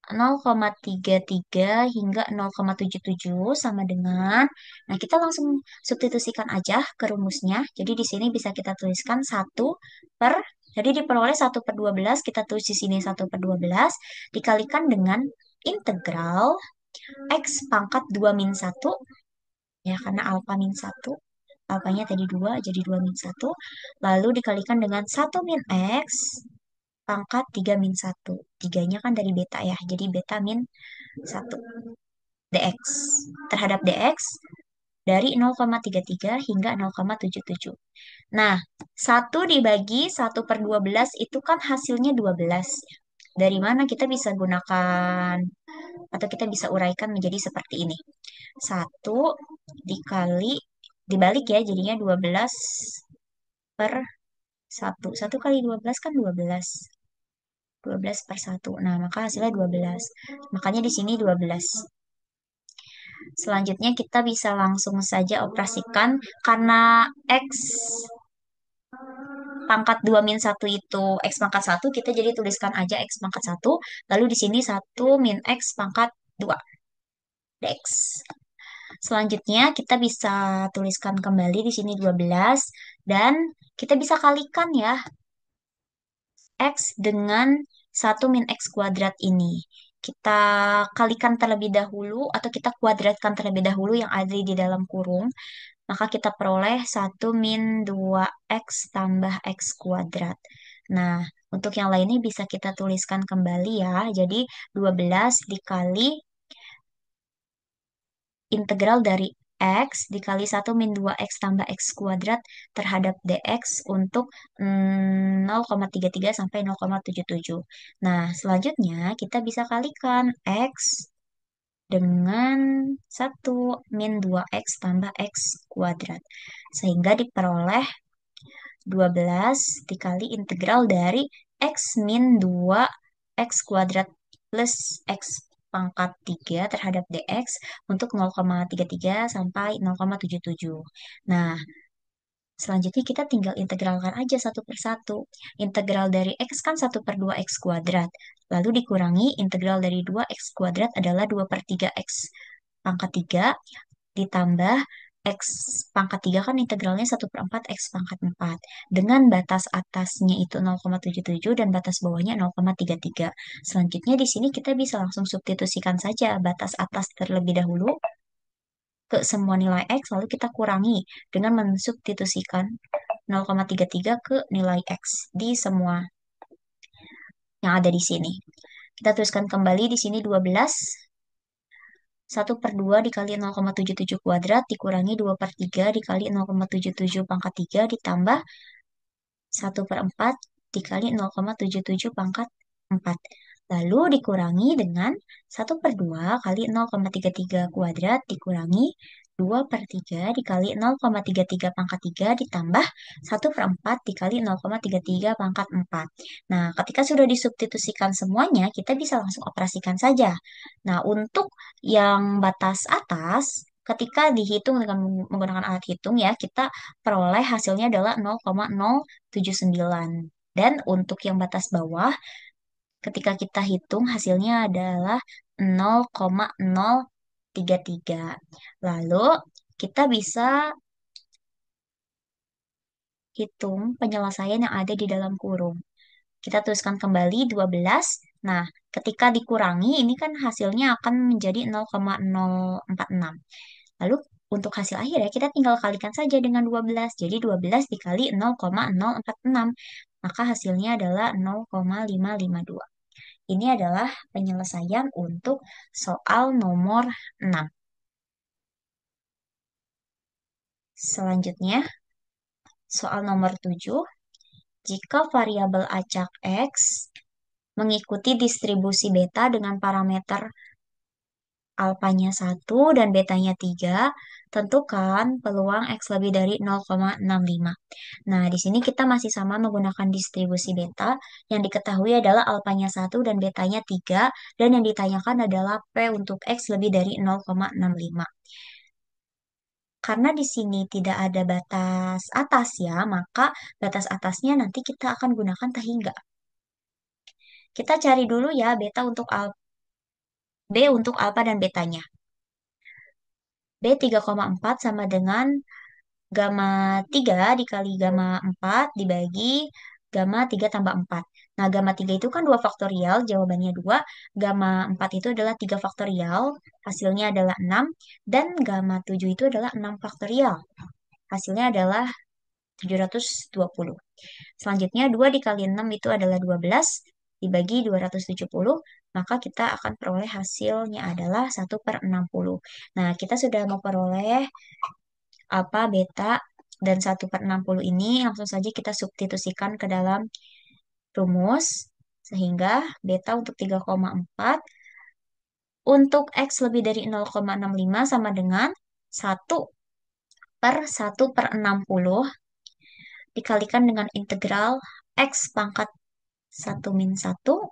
0,33 hingga 0,77 sama dengan, nah kita langsung substitusikan aja ke rumusnya. Jadi di sini bisa kita tuliskan 1 per, jadi diperoleh 1/12, kita tulis di sini 1/12, dikalikan dengan integral X pangkat 2 min 1, ya karena alfa min 1, alfanya tadi 2, jadi 2 min 1, lalu dikalikan dengan 1 min X pangkat 3 min 1. 3-nya kan dari beta ya, jadi beta min 1 dx terhadap dx dari 0,33 hingga 0,77. Nah, 1 dibagi 1/12 itu kan hasilnya 12. Dari mana kita bisa gunakan atau kita bisa uraikan menjadi seperti ini. 1 dikali, dibalik ya, jadinya 12 per 1. 1 kali 12 kan 12. 12 per 1. Nah, maka hasilnya 12. Makanya di sini 12. Selanjutnya kita bisa langsung saja operasikan karena X pangkat 2 min 1 itu X pangkat 1, kita jadi tuliskan aja X pangkat 1, lalu di sini 1 min X pangkat 2 dx. Selanjutnya kita bisa tuliskan kembali di sini 12 dan kita bisa kalikan ya X dengan 1 min X kuadrat ini. Kita kalikan terlebih dahulu atau kita kuadratkan terlebih dahulu yang ada di dalam kurung. Maka kita peroleh 1 min 2X tambah X kuadrat. Nah, untuk yang lainnya bisa kita tuliskan kembali ya. Jadi 12 dikali integral dari X dikali 1 min 2X tambah X kuadrat terhadap dx untuk 0,33 sampai 0,77. Nah, selanjutnya kita bisa kalikan X dengan 1 min 2X tambah X kuadrat. Sehingga diperoleh 12 dikali integral dari X min 2 X kuadrat plus X pangkat 3 terhadap dx untuk 0,33 sampai 0,77. Nah, selanjutnya kita tinggal integralkan aja satu per satu. Integral dari X kan 1/2 X kuadrat. Lalu dikurangi integral dari 2X kuadrat adalah 2/3 X pangkat 3 ditambah X pangkat 3 kan integralnya 1/4 X pangkat 4. Dengan batas atasnya itu 0,77 dan batas bawahnya 0,33. Selanjutnya di sini kita bisa langsung substitusikan saja batas atas terlebih dahulu ke semua nilai X, lalu kita kurangi dengan mensubstitusikan 0,33 ke nilai X di semua yang ada di sini. Kita tuliskan kembali di sini 12. 1/2 dikali 0,77 kuadrat dikurangi 2/3 dikali 0,77 pangkat 3 ditambah 1/4 dikali 0,77 pangkat 4. Lalu dikurangi dengan 1/2 kali 0,33 kuadrat dikurangi 2/3 dikali 0,33 pangkat 3 ditambah 1/4 dikali 0,33 pangkat 4. Nah, ketika sudah disubstitusikan semuanya, kita bisa langsung operasikan saja. Nah, untuk yang batas atas, ketika dihitung dengan menggunakan alat hitung ya, kita peroleh hasilnya adalah 0,079. Dan untuk yang batas bawah, ketika kita hitung hasilnya adalah 0,033. Lalu kita bisa hitung penyelesaian yang ada di dalam kurung. Kita tuliskan kembali 12. Nah, ketika dikurangi ini kan hasilnya akan menjadi 0,046. Lalu untuk hasil akhir ya kita tinggal kalikan saja dengan 12. Jadi 12 dikali 0,046. Maka hasilnya adalah 0,552. Ini adalah penyelesaian untuk soal nomor 6. Selanjutnya, soal nomor 7. Jika variabel acak X mengikuti distribusi beta dengan parameter alfanya 1 dan betanya 3, tentukan peluang X lebih dari 0,65. Nah, di sini kita masih sama menggunakan distribusi beta. Yang diketahui adalah alfanya 1 dan betanya 3, dan yang ditanyakan adalah P untuk X lebih dari 0,65. Karena di sini tidak ada batas atas ya, maka batas atasnya nanti kita akan gunakan tahingga. Kita cari dulu ya B untuk alfa dan betanya. B 3,4 sama dengan gamma 3 dikali gamma 4 dibagi gamma 3 tambah 4. Nah, gamma 3 itu kan 2 faktorial, jawabannya 2. Gamma 4 itu adalah 3 faktorial, hasilnya adalah 6. Dan gamma 7 itu adalah 6 faktorial, hasilnya adalah 720. Selanjutnya 2 dikali 6 itu adalah 12 dibagi 270, maka kita akan peroleh hasilnya adalah 1/60. Nah, kita sudah memperoleh alfa, beta, dan 1/60 ini langsung saja kita substitusikan ke dalam rumus, sehingga beta untuk 3,4 untuk X lebih dari 0,65 sama dengan 1/1/60 dikalikan dengan integral X pangkat 1 min 1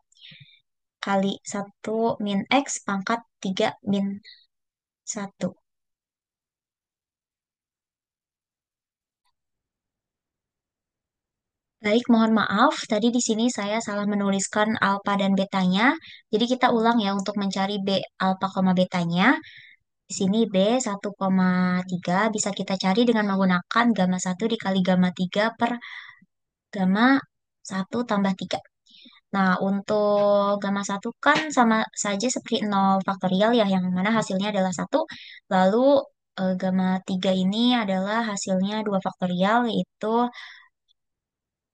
kali 1 min X pangkat 3 min 1. Baik, mohon maaf. Tadi di sini saya salah menuliskan alfa dan betanya. Jadi kita ulang ya untuk mencari B alfa, betanya. Di sini B 1,3 bisa kita cari dengan menggunakan gamma 1 dikali gamma 3 per gamma 1 tambah 3. Nah, untuk gamma 1 kan sama saja seperti 0 faktorial ya, yang mana hasilnya adalah 1. Lalu gamma 3 ini adalah hasilnya 2 faktorial, yaitu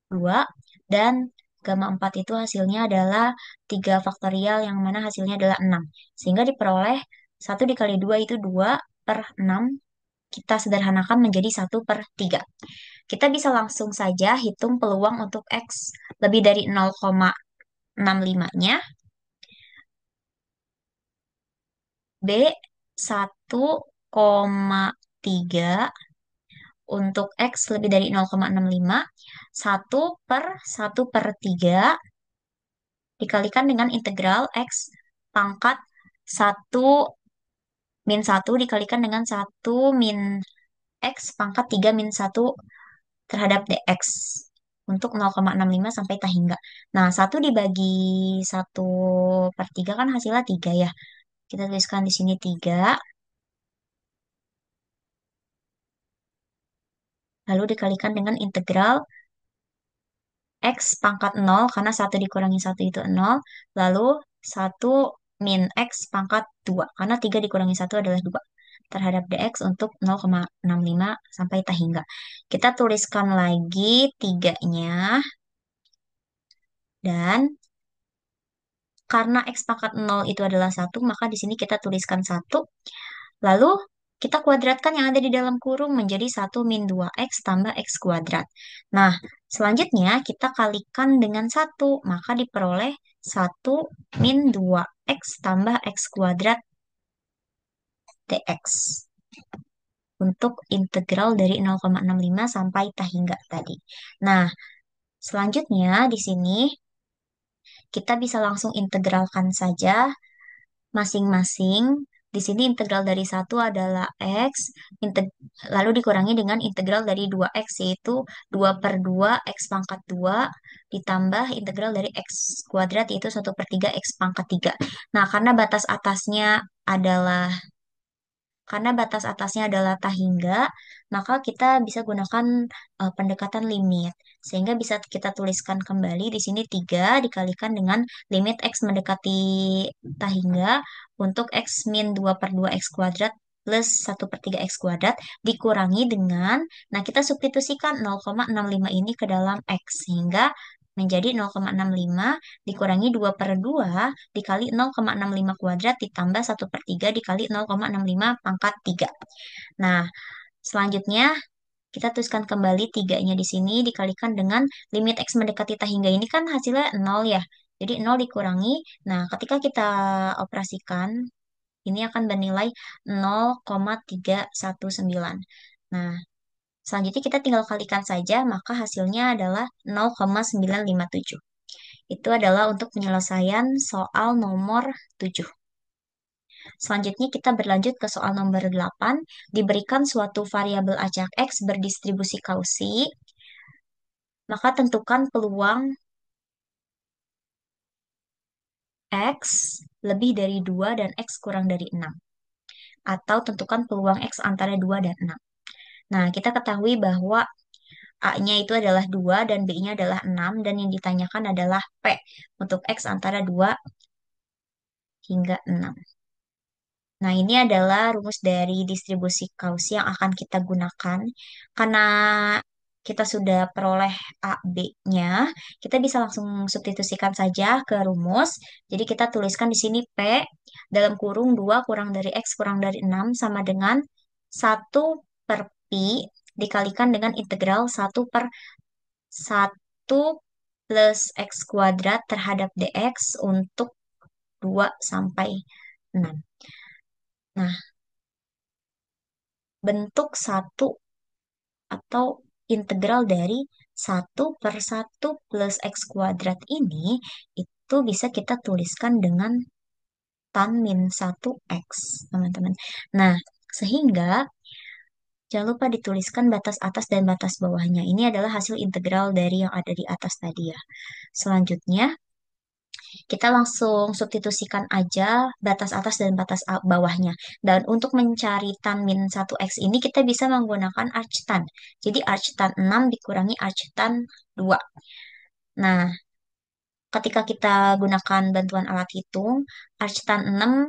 2. Dan gamma 4 itu hasilnya adalah 3 faktorial, yang mana hasilnya adalah 6. Sehingga diperoleh 1 dikali 2 itu 2/6. Kita sederhanakan menjadi 1/3. Kita bisa langsung saja hitung peluang untuk X lebih dari 0,65-nya. B 1,3 untuk X lebih dari 0,65. 1/1/3 dikalikan dengan integral X pangkat 1 min 1 dikalikan dengan 1 min X pangkat 3 min 1 terhadap dx untuk 0,65 sampai tahingga. Nah, 1 dibagi 1/3 kan hasilnya 3 ya. Kita tuliskan di sini 3. Lalu dikalikan dengan integral X pangkat 0, karena 1 dikurangi 1 itu 0. Lalu 1 min X pangkat 2, karena 3 dikurangi 1 adalah 2. Terhadap dx untuk 0,65 sampai tahingga. Kita tuliskan lagi 3-nya. Dan karena X pangkat 0 itu adalah 1, maka di sini kita tuliskan 1. Lalu kita kuadratkan yang ada di dalam kurung menjadi 1 min 2X tambah X kuadrat. Nah, selanjutnya kita kalikan dengan 1, maka diperoleh 1 min 2X tambah X kuadrat dx. untuk integral dari 0,65 sampai tah hingga tadi. Nah, selanjutnya di sini kita bisa langsung integralkan saja masing-masing. Di sini integral dari satu adalah X, lalu dikurangi dengan integral dari 2X, yaitu 2 per 2 X pangkat 2, ditambah integral dari X kuadrat, yaitu 1/3 X pangkat 3. Nah, karena batas atasnya adalah tah hingga, maka kita bisa gunakan pendekatan limit. Sehingga bisa kita tuliskan kembali di sini 3 dikalikan dengan limit X mendekati tah hingga untuk X min 2 per 2 X kuadrat plus 1/3 X kuadrat dikurangi dengan, nah kita substitusikan 0,65 ini ke dalam X. Sehingga menjadi 0,65 dikurangi 2 per 2 dikali 0,65 kuadrat ditambah 1/3 dikali 0,65 pangkat 3. Nah, selanjutnya kita tuliskan kembali tiganya di sini dikalikan dengan limit X mendekati tah hingga ini kan hasilnya 0 ya. Jadi 0 dikurangi. Nah, ketika kita operasikan, ini akan bernilai 0,319. Nah, selanjutnya kita tinggal kalikan saja, maka hasilnya adalah 0,957. Itu adalah untuk penyelesaian soal nomor 7. Selanjutnya kita berlanjut ke soal nomor 8. Diberikan suatu variabel acak X berdistribusi Cauchy, maka tentukan peluang X lebih dari 2 dan X kurang dari 6. Atau tentukan peluang X antara 2 dan 6. Nah, kita ketahui bahwa A-nya itu adalah 2 dan B-nya adalah 6 dan yang ditanyakan adalah P untuk X antara 2 hingga 6. Nah, ini adalah rumus dari distribusi Cauchy yang akan kita gunakan. Karena kita sudah peroleh A, B-nya, kita bisa langsung substitusikan saja ke rumus. Jadi kita tuliskan di sini P dalam kurung 2 kurang dari X kurang dari 6 sama dengan 1/pi dikalikan dengan integral 1/1 plus X kuadrat terhadap dx untuk 2 sampai 6. Nah, bentuk satu atau integral dari 1/1 plus X kuadrat ini itu bisa kita tuliskan dengan tan min 1X, teman-teman. Nah, sehingga jangan lupa dituliskan batas atas dan batas bawahnya. Ini adalah hasil integral dari yang ada di atas tadi ya. Selanjutnya, kita langsung substitusikan aja batas atas dan batas bawahnya. Dan untuk mencari tan min 1x ini kita bisa menggunakan arctan. Jadi arctan 6 dikurangi arctan 2. Nah, ketika kita gunakan bantuan alat hitung, arctan 6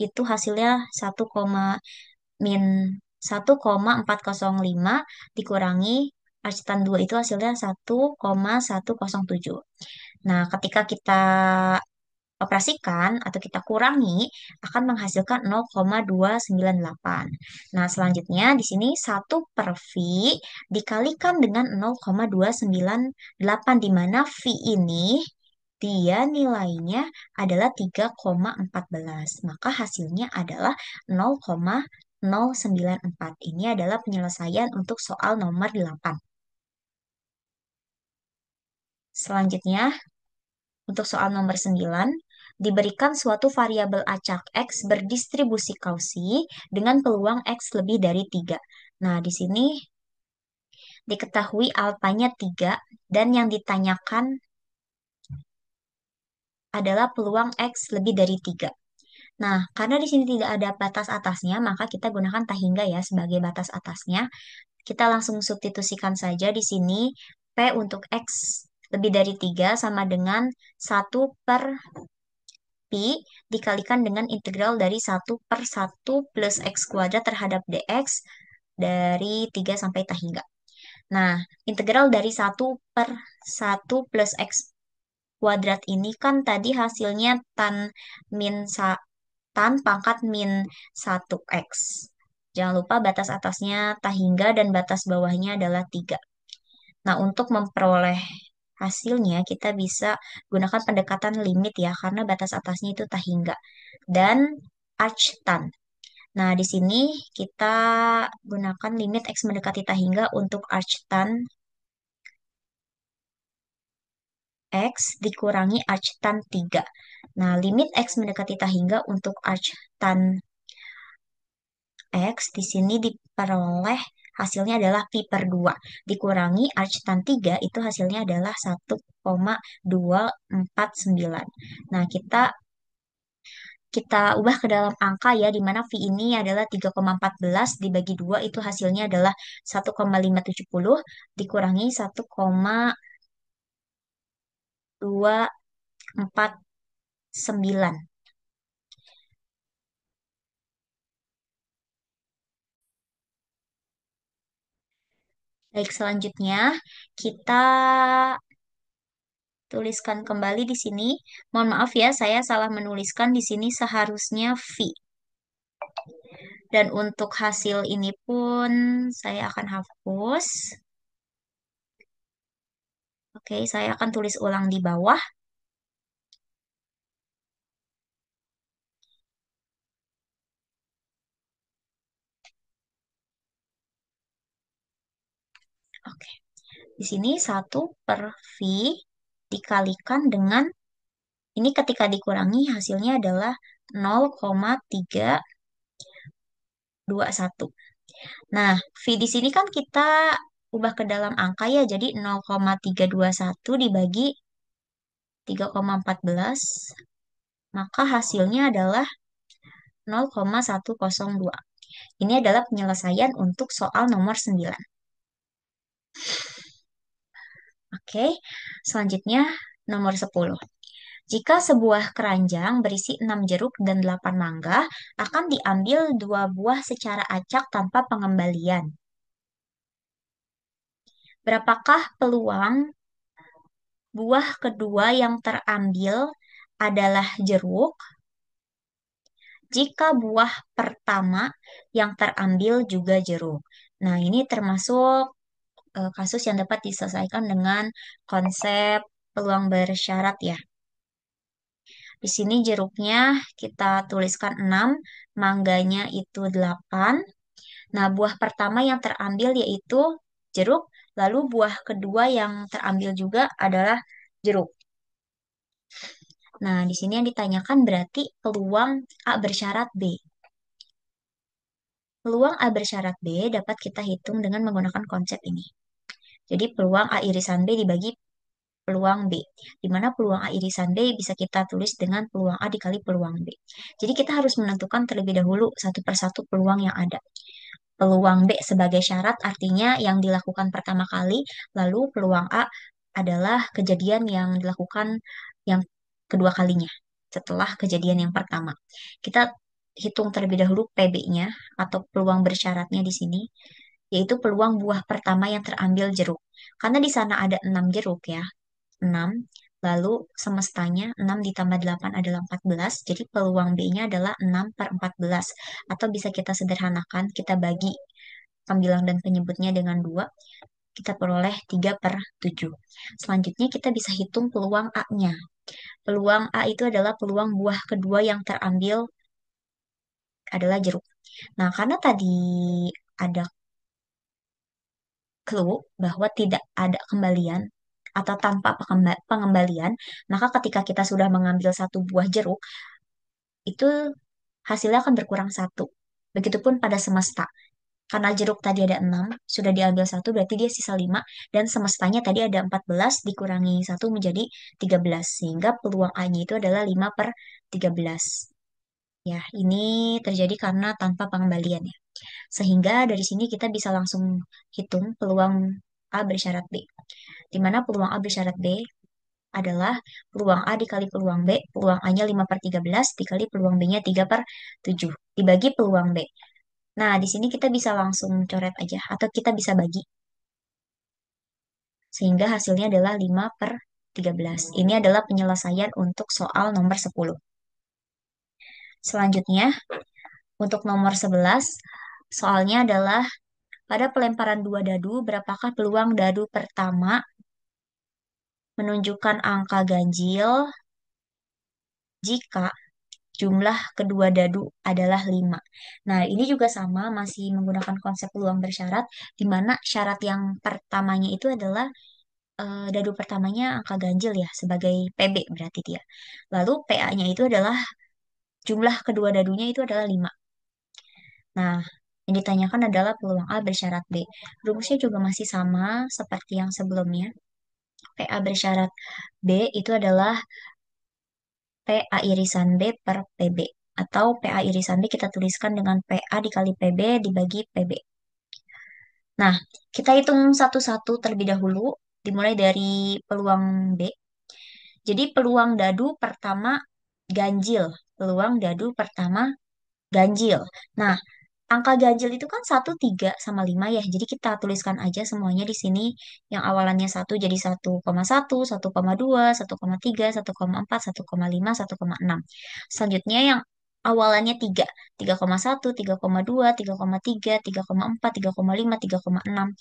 itu hasilnya 1,405 dikurangi arctan 2 itu hasilnya 1,107. Nah, ketika kita operasikan atau kita kurangi akan menghasilkan 0,298. Nah, selanjutnya di sini 1/V dikalikan dengan 0,298 di mana V ini dia nilainya adalah 3,14. Maka hasilnya adalah 0,094. Ini adalah penyelesaian untuk soal nomor 8. Selanjutnya, untuk soal nomor 9, diberikan suatu variabel acak X berdistribusi Cauchy dengan peluang X lebih dari 3. Nah, di sini diketahui alfanya 3 dan yang ditanyakan adalah peluang X lebih dari 3. Nah, karena di sini tidak ada batas atasnya, maka kita gunakan tah hingga ya sebagai batas atasnya. Kita langsung substitusikan saja di sini P untuk X lebih dari 3 sama dengan 1/pi dikalikan dengan integral dari 1/1 plus X kuadrat terhadap dx dari 3 sampai tah hingga. Nah, integral dari 1/1 plus X kuadrat ini kan tadi hasilnya tan pangkat min 1x. Jangan lupa batas atasnya tah hingga dan batas bawahnya adalah 3. Nah, untuk memperoleh hasilnya kita bisa gunakan pendekatan limit ya, karena batas atasnya itu tah hingga. Dan arctan. Nah, di sini kita gunakan limit X mendekati tak hingga untuk arc tan X dikurangi arc tan 3. Nah, limit X mendekati tak hingga untuk arc tan X di sini diperoleh hasilnya adalah pi per 2. Dikurangi arc tan 3 itu hasilnya adalah 1,249. Nah, kita kita ubah ke dalam angka ya, di mana V ini adalah 3,14 dibagi 2 itu hasilnya adalah 1,570 dikurangi 1,249. Baik, selanjutnya kita tuliskan kembali di sini. Mohon maaf ya, saya salah menuliskan di sini seharusnya V. Dan untuk hasil ini pun saya akan hapus. Oke, saya akan tulis ulang di bawah. Oke, di sini 1/V dikalikan dengan, ini ketika dikurangi hasilnya adalah 0,321. Nah, V di sini kan kita ubah ke dalam angka ya, jadi 0,321 dibagi 3,14, maka hasilnya adalah 0,102. Ini adalah penyelesaian untuk soal nomor 9. Oke, selanjutnya nomor 10. Jika sebuah keranjang berisi 6 jeruk dan 8 mangga, akan diambil 2 buah secara acak tanpa pengembalian. Berapakah peluang buah kedua yang terambil adalah jeruk jika buah pertama yang terambil juga jeruk? Nah, ini termasuk kasus yang dapat diselesaikan dengan konsep peluang bersyarat ya. Di sini jeruknya kita tuliskan 6, mangganya itu 8. Nah, buah pertama yang terambil yaitu jeruk, lalu buah kedua yang terambil juga adalah jeruk. Nah, di sini yang ditanyakan berarti peluang A bersyarat B. Peluang A bersyarat B dapat kita hitung dengan menggunakan konsep ini. Jadi peluang A irisan B dibagi peluang B, di mana peluang A irisan B bisa kita tulis dengan peluang A dikali peluang B. Jadi kita harus menentukan terlebih dahulu satu persatu peluang yang ada. Peluang B sebagai syarat artinya yang dilakukan pertama kali, lalu peluang A adalah kejadian yang dilakukan yang kedua kalinya setelah kejadian yang pertama. Kita hitung terlebih dahulu PB-nya atau peluang bersyaratnya di sini, yaitu peluang buah pertama yang terambil jeruk. Karena di sana ada 6 jeruk ya, 6. Lalu semestanya 6 ditambah 8 adalah 14. Jadi peluang B-nya adalah 6/14. Atau bisa kita sederhanakan, kita bagi pembilang dan penyebutnya dengan 2. Kita peroleh 3/7. Selanjutnya kita bisa hitung peluang A-nya. Peluang A itu adalah peluang buah kedua yang terambil adalah jeruk. Nah, karena tadi ada clue bahwa tidak ada kembalian atau tanpa pengembalian, maka ketika kita sudah mengambil satu buah jeruk, itu hasilnya akan berkurang satu. Begitupun pada semesta. Karena jeruk tadi ada 6, sudah diambil satu, berarti dia sisa 5, dan semestanya tadi ada 14, dikurangi satu menjadi 13, sehingga peluang A-nya itu adalah 5/13. Ya, ini terjadi karena tanpa pengembalian ya. Sehingga dari sini kita bisa langsung hitung peluang A bersyarat B. Di mana peluang A bersyarat B adalah peluang A dikali peluang B, peluang A-nya 5/13 dikali peluang B-nya 3/7, dibagi peluang B. Nah, di sini kita bisa langsung coret aja, atau kita bisa bagi, sehingga hasilnya adalah 5/13. Ini adalah penyelesaian untuk soal nomor 10. Selanjutnya, untuk nomor 11, soalnya adalah pada pelemparan dua dadu, berapakah peluang dadu pertama menunjukkan angka ganjil jika jumlah kedua dadu adalah 5. Nah, ini juga sama, masih menggunakan konsep peluang bersyarat, di mana syarat yang pertamanya itu adalah dadu pertamanya angka ganjil ya, sebagai PB berarti dia. Lalu PA-nya itu adalah jumlah kedua dadunya itu adalah 5. Nah, yang ditanyakan adalah peluang A bersyarat B. Rumusnya juga masih sama seperti yang sebelumnya. PA bersyarat B itu adalah PA irisan B per PB. Atau PA irisan B kita tuliskan dengan PA dikali PB dibagi PB. Nah, kita hitung satu-satu terlebih dahulu, dimulai dari peluang B. Jadi peluang dadu pertama ganjil. Peluang dadu pertama ganjil. Nah, angka ganjil itu kan 1, 3, sama 5 ya. Jadi kita tuliskan aja semuanya di sini. Yang awalannya 1 jadi 1,1, 1,2, 1,3, 1,4, 1,5, 1,6. Selanjutnya yang awalannya 3, 3,1, 3,2, 3,3, 3,4, 3,5, 3,6.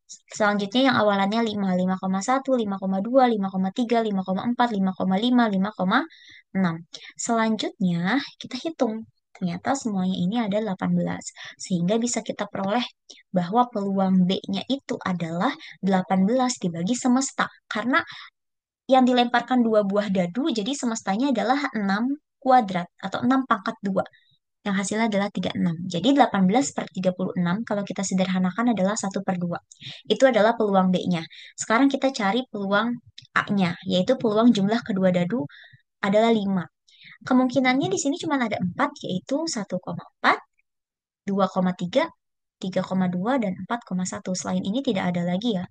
Selanjutnya yang awalannya 5, 5,1, 5,2, 5,3, 5,4, 5,5, 5,6. Selanjutnya kita hitung. Ternyata semuanya ini ada 18. Sehingga bisa kita peroleh bahwa peluang B-nya itu adalah 18 dibagi semesta. Karena yang dilemparkan dua buah dadu, jadi semestanya adalah 6 kuadrat atau 6 pangkat 2 yang hasilnya adalah 36. Jadi 18 per 36 kalau kita sederhanakan adalah 1/2. Itu adalah peluang B-nya. Sekarang kita cari peluang A-nya, yaitu peluang jumlah kedua dadu adalah 5. Kemungkinannya di sini cuma ada 4, yaitu 1,4, 2,3, 3,2, dan 4,1. Selain ini tidak ada lagi ya,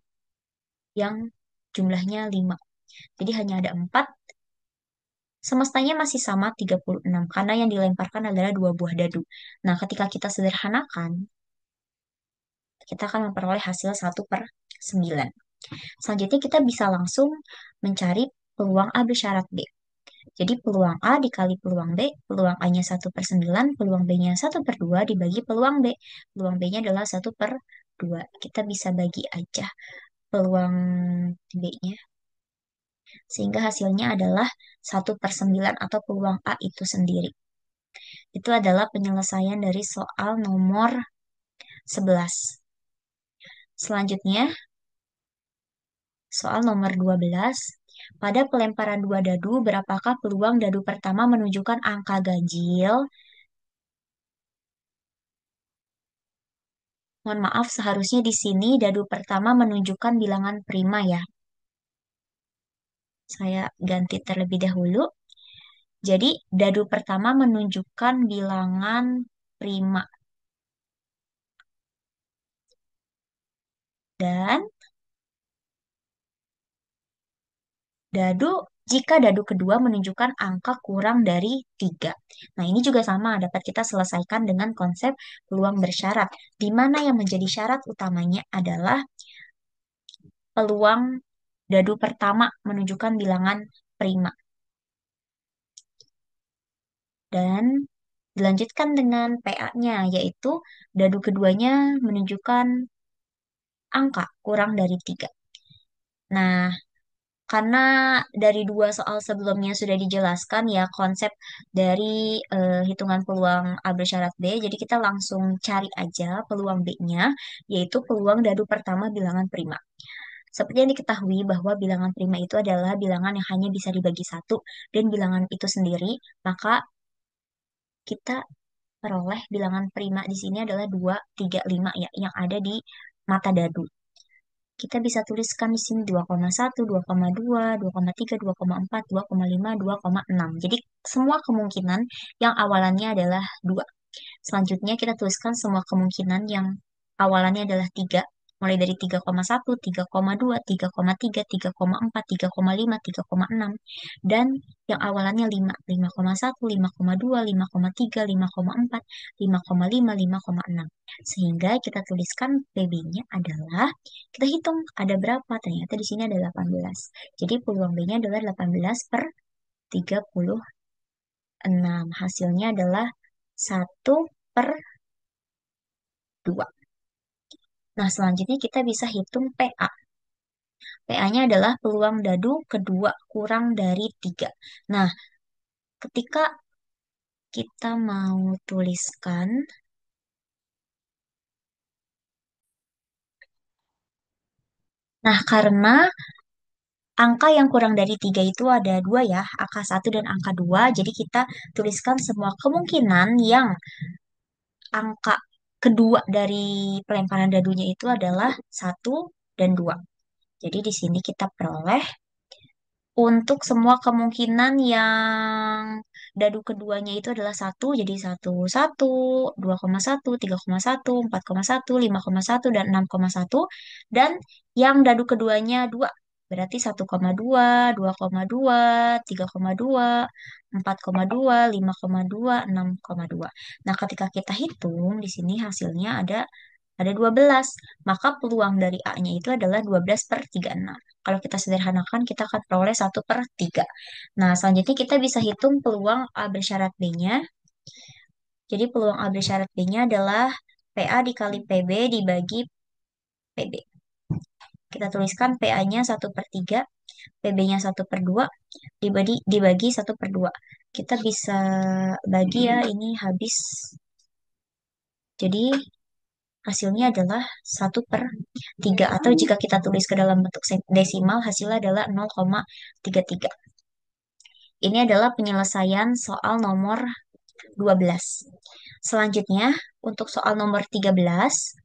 yang jumlahnya 5. Jadi hanya ada 4. Semestanya masih sama 36 karena yang dilemparkan adalah dua buah dadu. Nah, ketika kita sederhanakan, kita akan memperoleh hasil 1/9. Selanjutnya kita bisa langsung mencari peluang A bersyarat B. Jadi peluang A dikali peluang B, peluang A-nya 1/9, peluang B-nya 1/2 dibagi peluang B. Peluang B-nya adalah 1/2. Kita bisa bagi aja peluang B-nya. Sehingga hasilnya adalah 1/9 atau peluang A itu sendiri. Itu adalah penyelesaian dari soal nomor 11. Selanjutnya, soal nomor 12. Pada pelemparan dua dadu, berapakah peluang dadu pertama menunjukkan angka ganjil? Mohon maaf, seharusnya di sini dadu pertama menunjukkan bilangan prima ya. Saya ganti terlebih dahulu. Jadi, dadu pertama menunjukkan bilangan prima. Dan dadu, jika dadu kedua menunjukkan angka kurang dari 3. Nah, ini juga sama, dapat kita selesaikan dengan konsep peluang bersyarat, di mana yang menjadi syarat utamanya adalah peluang dadu pertama menunjukkan bilangan prima. Dan dilanjutkan dengan PA-nya, yaitu dadu keduanya menunjukkan angka kurang dari 3. Nah, karena dari dua soal sebelumnya sudah dijelaskan ya konsep dari hitungan peluang A bersyarat B, jadi kita langsung cari aja peluang B-nya, yaitu peluang dadu pertama bilangan prima. Seperti yang diketahui bahwa bilangan prima itu adalah bilangan yang hanya bisa dibagi satu, dan bilangan itu sendiri, maka kita peroleh bilangan prima di sini adalah 2, 3, 5 ya, yang ada di mata dadu. Kita bisa tuliskan di sini 2,1, 2,2, 2,3, 2,4, 2,5, 2,6. Jadi semua kemungkinan yang awalannya adalah 2. Selanjutnya kita tuliskan semua kemungkinan yang awalannya adalah 3. Mulai dari 3,1, 3,2, 3,3, 3,4, 3,5, 3,6. Dan yang awalannya 5, 5,1, 5,2, 5,3, 5,4, 5,5, 5,6. Sehingga kita tuliskan PB-nya adalah, kita hitung ada berapa. Ternyata di sini ada 18. Jadi peluang B-nya adalah 18 per 36. Hasilnya adalah 1/2. Nah, selanjutnya kita bisa hitung PA. PA-nya adalah peluang dadu kedua kurang dari 3. Nah, ketika kita mau tuliskan. Nah, karena angka yang kurang dari 3 itu ada dua ya, angka satu dan angka 2. Jadi kita tuliskan semua kemungkinan yang angka kedua dari pelemparan dadunya itu adalah satu dan 2. Jadi di sini kita peroleh untuk semua kemungkinan yang dadu keduanya itu adalah satu, jadi satu satu, 2,1, 3,1, 4,1, 5,1 dan 6,1. Dan yang dadu keduanya dua, berarti 1,2, 2,2, 3,2, 4,2, 5,2, 6,2. Nah, ketika kita hitung di sini hasilnya ada 12. Maka peluang dari A-nya itu adalah 12/36. Kalau kita sederhanakan, kita akan peroleh 1/3. Nah, selanjutnya kita bisa hitung peluang A bersyarat B-nya. Jadi peluang A bersyarat B-nya adalah PA dikali PB dibagi PB. Kita tuliskan PA-nya 1/3, PB-nya 1/2, dibagi 1/2. Kita bisa bagi ya, ini habis. Jadi hasilnya adalah 1/3, atau jika kita tulis ke dalam bentuk desimal, hasilnya adalah 0,33. Ini adalah penyelesaian soal nomor 12. Selanjutnya, untuk soal nomor 13,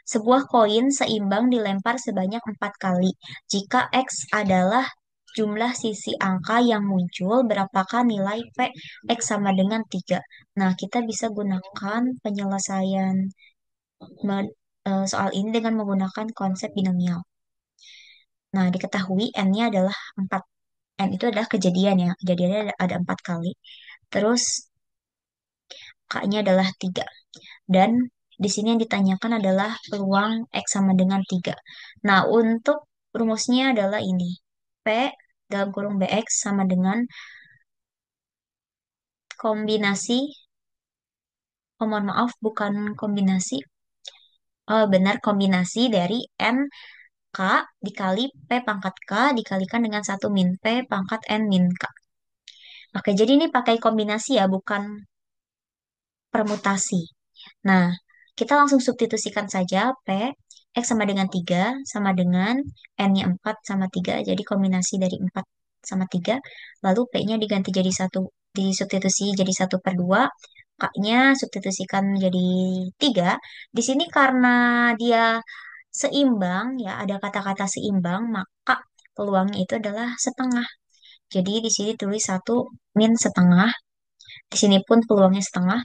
sebuah koin seimbang dilempar sebanyak 4 kali. Jika X adalah jumlah sisi angka yang muncul, berapakah nilai P X sama dengan 3? Nah, kita bisa gunakan penyelesaian soal ini dengan menggunakan konsep binomial. Nah, diketahui N-nya adalah 4. N itu adalah kejadian ya. Kejadiannya ada 4 kali. Terus K-nya adalah 3. Dan di sini yang ditanyakan adalah peluang X sama dengan 3. Nah, untuk rumusnya adalah ini. P dalam kurung BX sama dengan kombinasi, oh mohon maaf, bukan kombinasi, oh benar, kombinasi dari N K dikali P pangkat K dikalikan dengan 1 min P pangkat N min K. Oke, jadi ini pakai kombinasi ya, bukan permutasi. Nah, kita langsung substitusikan saja P, X sama dengan 3, sama dengan N-nya 4 sama 3, jadi kombinasi dari 4 sama 3, lalu P-nya diganti jadi 1, disubstitusi jadi 1/2, K-nya substitusikan jadi 3. Di sini karena dia seimbang, ya ada kata-kata seimbang, maka peluangnya itu adalah setengah. Jadi di sini tulis 1 min setengah, di sini pun peluangnya setengah,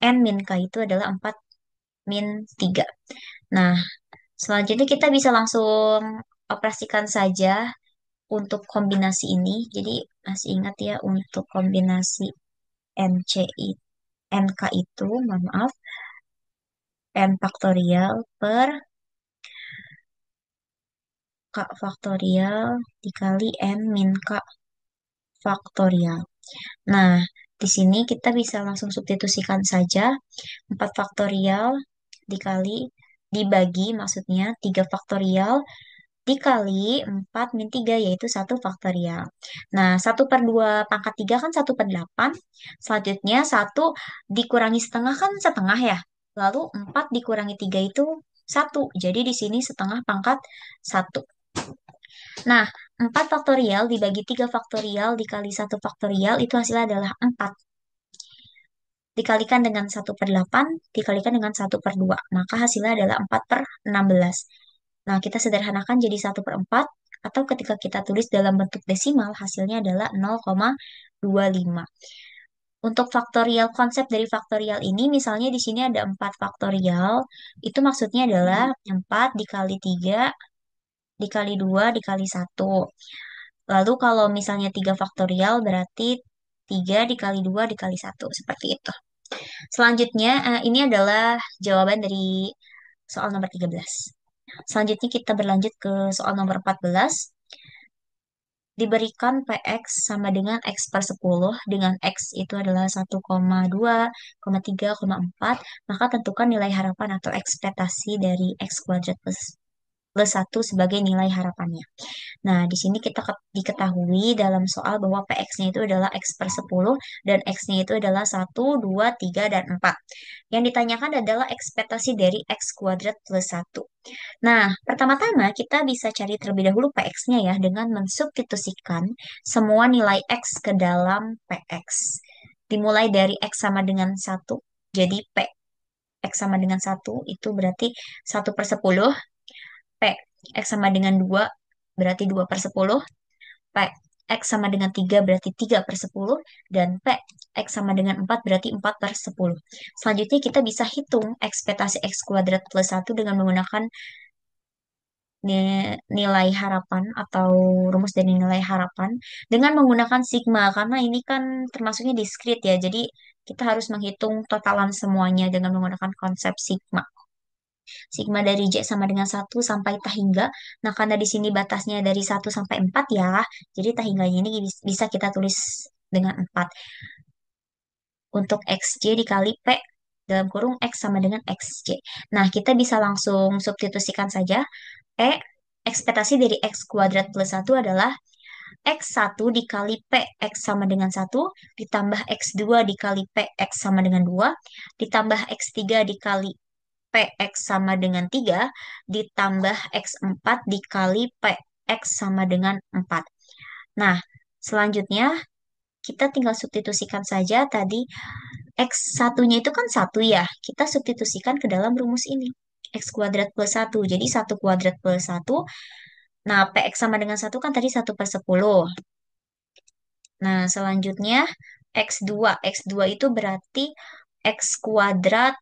N min K itu adalah 4/3. Nah, selanjutnya kita bisa langsung operasikan saja untuk kombinasi ini. Jadi masih ingat ya, untuk kombinasi NK itu, mohon maaf, N faktorial per K faktorial dikali N min K faktorial. Nah, di sini kita bisa langsung substitusikan saja 4 faktorial dikali dibagi, maksudnya 3 faktorial dikali 4 min 3, yaitu 1 faktorial. Nah, 1/2 pangkat 3 kan 1/8. Selanjutnya 1 dikurangi setengah kan setengah ya. Lalu 4 dikurangi 3 itu 1. Jadi di sini setengah pangkat 1. Nah, 4 faktorial dibagi 3 faktorial dikali 1 faktorial itu hasilnya adalah 4. Dikalikan dengan 1/8, dikalikan dengan 1/2. Maka hasilnya adalah 4/16. Nah, kita sederhanakan jadi 1/4, atau ketika kita tulis dalam bentuk desimal, hasilnya adalah 0,25. Untuk faktorial, konsep dari faktorial ini, misalnya di sini ada 4 faktorial, itu maksudnya adalah 4 dikali 3, dikali 2, dikali 1. Lalu kalau misalnya 3 faktorial, berarti 3 dikali 2, dikali 1. Seperti itu. Selanjutnya, ini adalah jawaban dari soal nomor 13. Selanjutnya kita berlanjut ke soal nomor 14. Diberikan PX sama dengan X/10, dengan X itu adalah 1,2, 3, 4, maka tentukan nilai harapan atau ekspektasi dari X kuadrat plus plus satu sebagai nilai harapannya. Nah, di sini kita diketahui dalam soal bahwa PX-nya itu adalah X per 10 dan X-nya itu adalah 1, 2, 3, dan 4. Yang ditanyakan adalah ekspektasi dari X kuadrat plus satu. Nah, pertama-tama kita bisa cari terlebih dahulu PX-nya ya dengan mensubstitusikan semua nilai X ke dalam PX. Dimulai dari X sama dengan satu. Jadi X sama dengan satu itu berarti 1/10. P X sama dengan 2 berarti 2/10. P X sama dengan 3 berarti 3/10. Dan P X sama dengan 4 berarti 4/10. Selanjutnya kita bisa hitung ekspektasi X kuadrat plus satu dengan menggunakan nilai harapan atau rumus dari nilai harapan dengan menggunakan sigma karena ini kan termasuknya diskrit ya. Jadi kita harus menghitung totalan semuanya dengan menggunakan konsep sigma. Sigma dari J sama dengan 1 sampai tahingga. Nah, karena di sini batasnya dari 1 sampai 4 ya. Jadi tahingganya ini bisa kita tulis dengan 4. Untuk XJ dikali P dalam kurung X sama dengan XJ. Nah, kita bisa langsung substitusikan saja. Ekspektasi dari X kuadrat plus satu adalah X1 dikali P X sama dengan 1 ditambah X2 dikali P X sama dengan 2 ditambah X3 dikali P X sama dengan 3 ditambah X4 dikali P X sama dengan 4. Nah, selanjutnya kita tinggal substitusikan saja tadi X1-nya itu kan 1 ya. Kita substitusikan ke dalam rumus ini. X kuadrat plus satu. Jadi 1 kuadrat plus satu. Nah, PX sama dengan satu kan tadi 1/10. Nah, selanjutnya X2. X2 itu berarti X kuadrat,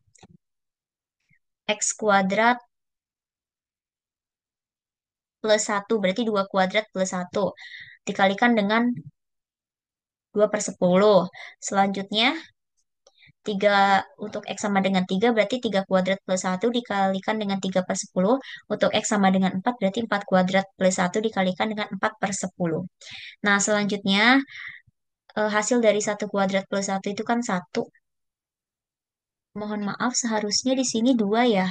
X kuadrat plus satu. Berarti 2 kuadrat plus satu. Dikalikan dengan 2/10. Selanjutnya, 3 untuk X sama dengan 3 berarti 3 kuadrat plus satu dikalikan dengan 3/10. Untuk X sama dengan 4 berarti 4 kuadrat plus satu dikalikan dengan 4/10. Nah, selanjutnya hasil dari 1 kuadrat plus satu itu kan 1. Mohon maaf, seharusnya di sini 2 ya.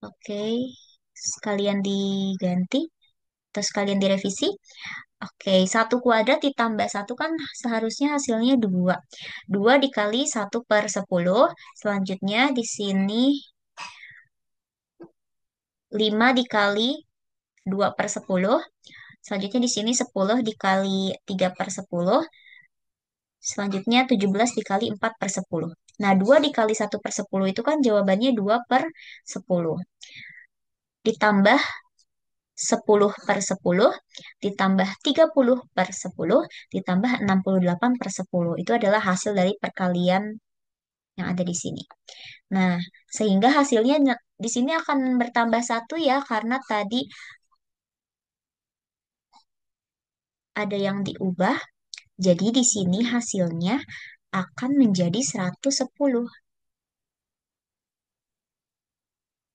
Oke, sekalian diganti atau sekalian direvisi. Oke, 1 kuadrat ditambah satu kan seharusnya hasilnya 2. 2 dikali 1/10. Selanjutnya di sini 5 dikali 2/10. Selanjutnya di sini 10 dikali 3/10. Selanjutnya 17 dikali 4/10. Nah, 2 dikali 1/10 itu kan jawabannya 2/10. Ditambah 10/10, ditambah 30/10, ditambah 68/10. Itu adalah hasil dari perkalian yang ada di sini. Nah, sehingga hasilnya di sini akan bertambah 1 ya, karena tadi ada yang diubah. Jadi di sini hasilnya akan menjadi 110.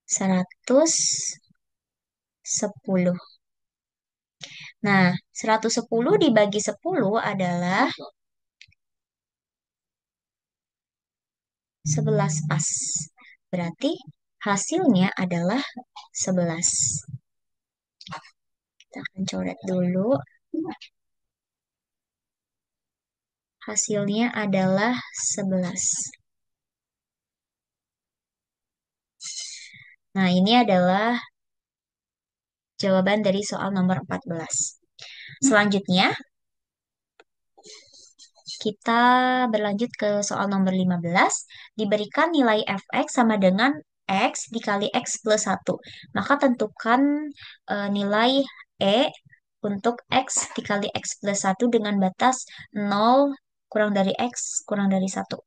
110. Nah, 110 dibagi 10 adalah 11 pas. Berarti hasilnya adalah 11. Kita akan coret dulu. Hasilnya adalah 11. Nah, ini adalah jawaban dari soal nomor 14. Selanjutnya, kita berlanjut ke soal nomor 15. Diberikan nilai fx sama dengan x dikali x plus 1. Maka tentukan nilai e untuk x dikali x plus 1 dengan batas 0 kurang dari x kurang dari 1.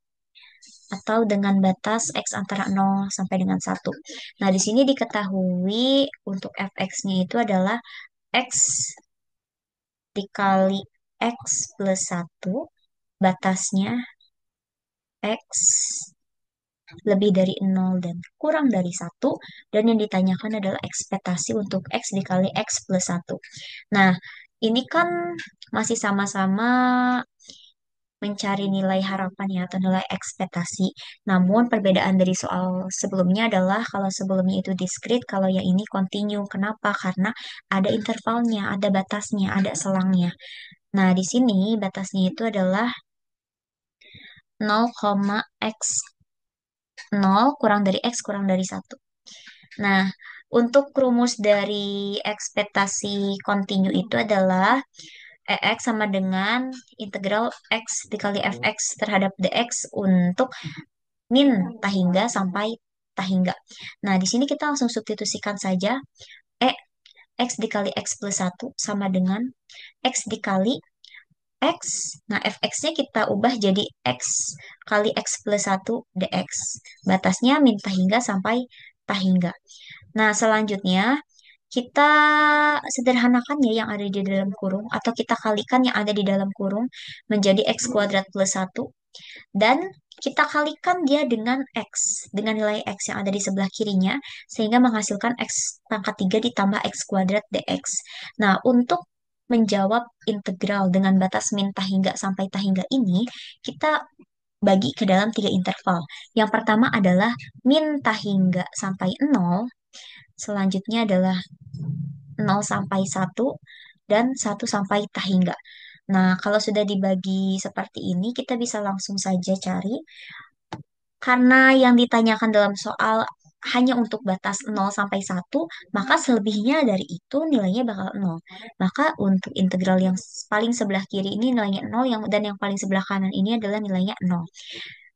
Atau dengan batas x antara 0 sampai dengan 1. Nah, di sini diketahui untuk fx-nya itu adalah x dikali x plus 1, batasnya x lebih dari 0 dan kurang dari 1, dan yang ditanyakan adalah ekspektasi untuk x dikali x plus 1. Nah, ini kan masih sama-sama mencari nilai harapannya atau nilai ekspektasi. Namun perbedaan dari soal sebelumnya adalah kalau sebelumnya itu discrete, kalau yang ini continue. Kenapa? Karena ada intervalnya, ada batasnya, ada selangnya. Nah, di sini batasnya itu adalah 0, x 0 kurang dari x kurang dari 1. Nah, untuk rumus dari ekspektasi kontinu itu adalah EX sama dengan integral X dikali Fx terhadap dx untuk min tahingga sampai tahingga. Nah, di sini kita langsung substitusikan saja. E X dikali X plus 1 sama dengan X dikali X. Nah, Fx-nya kita ubah jadi X kali X plus 1 dx. Batasnya min tahingga sampai tahingga. Nah, selanjutnya kita sederhanakan ya yang ada di dalam kurung atau kita kalikan yang ada di dalam kurung menjadi X kuadrat plus 1 dan kita kalikan dia dengan X, dengan nilai X yang ada di sebelah kirinya sehingga menghasilkan X pangkat 3 ditambah X kuadrat dx. Nah, untuk menjawab integral dengan batas min tahingga sampai tahingga ini, kita bagi ke dalam tiga interval. Yang pertama adalah min tahingga sampai 0, selanjutnya adalah 0 sampai 1 dan 1 sampai tahingga. Nah, kalau sudah dibagi seperti ini, kita bisa langsung saja cari. Karena yang ditanyakan dalam soal hanya untuk batas 0 sampai 1, maka selebihnya dari itu nilainya bakal 0. Maka untuk integral yang paling sebelah kiri ini nilainya 0, dan yang paling sebelah kanan ini adalah nilainya 0.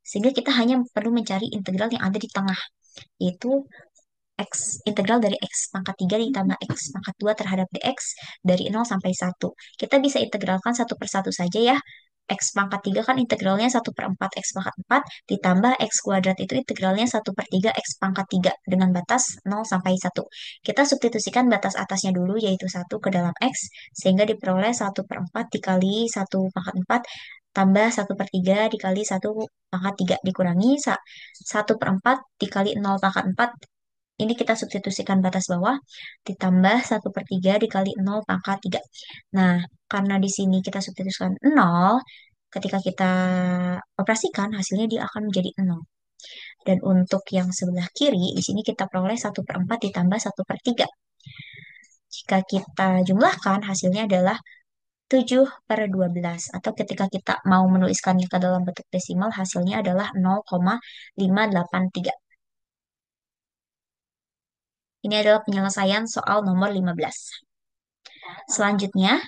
Sehingga kita hanya perlu mencari integral yang ada di tengah, yaitu X, integral dari X pangkat 3 ditambah X pangkat 2 terhadap dx dari 0 sampai 1. Kita bisa integralkan satu per satu saja ya. X pangkat 3 kan integralnya 1/4 X pangkat 4 ditambah X kuadrat itu integralnya 1/3 X pangkat 3 dengan batas 0 sampai 1. Kita substitusikan batas atasnya dulu yaitu 1 ke dalam X sehingga diperoleh 1/4 dikali 1/4 tambah 1/3 dikali 1/3 dikurangi 1/4 dikali 0/4. Ini kita substitusikan batas bawah ditambah 1/3 dikali 0 pangkat 3. Nah, karena di sini kita substitusikan 0, ketika kita operasikan hasilnya dia akan menjadi 0. Dan untuk yang sebelah kiri, di sini kita peroleh 1/4 ditambah 1/3. Jika kita jumlahkan, hasilnya adalah 7/12. Atau ketika kita mau menuliskannya ke dalam bentuk desimal, hasilnya adalah 0,583. Ini adalah penyelesaian soal nomor 15. Selanjutnya,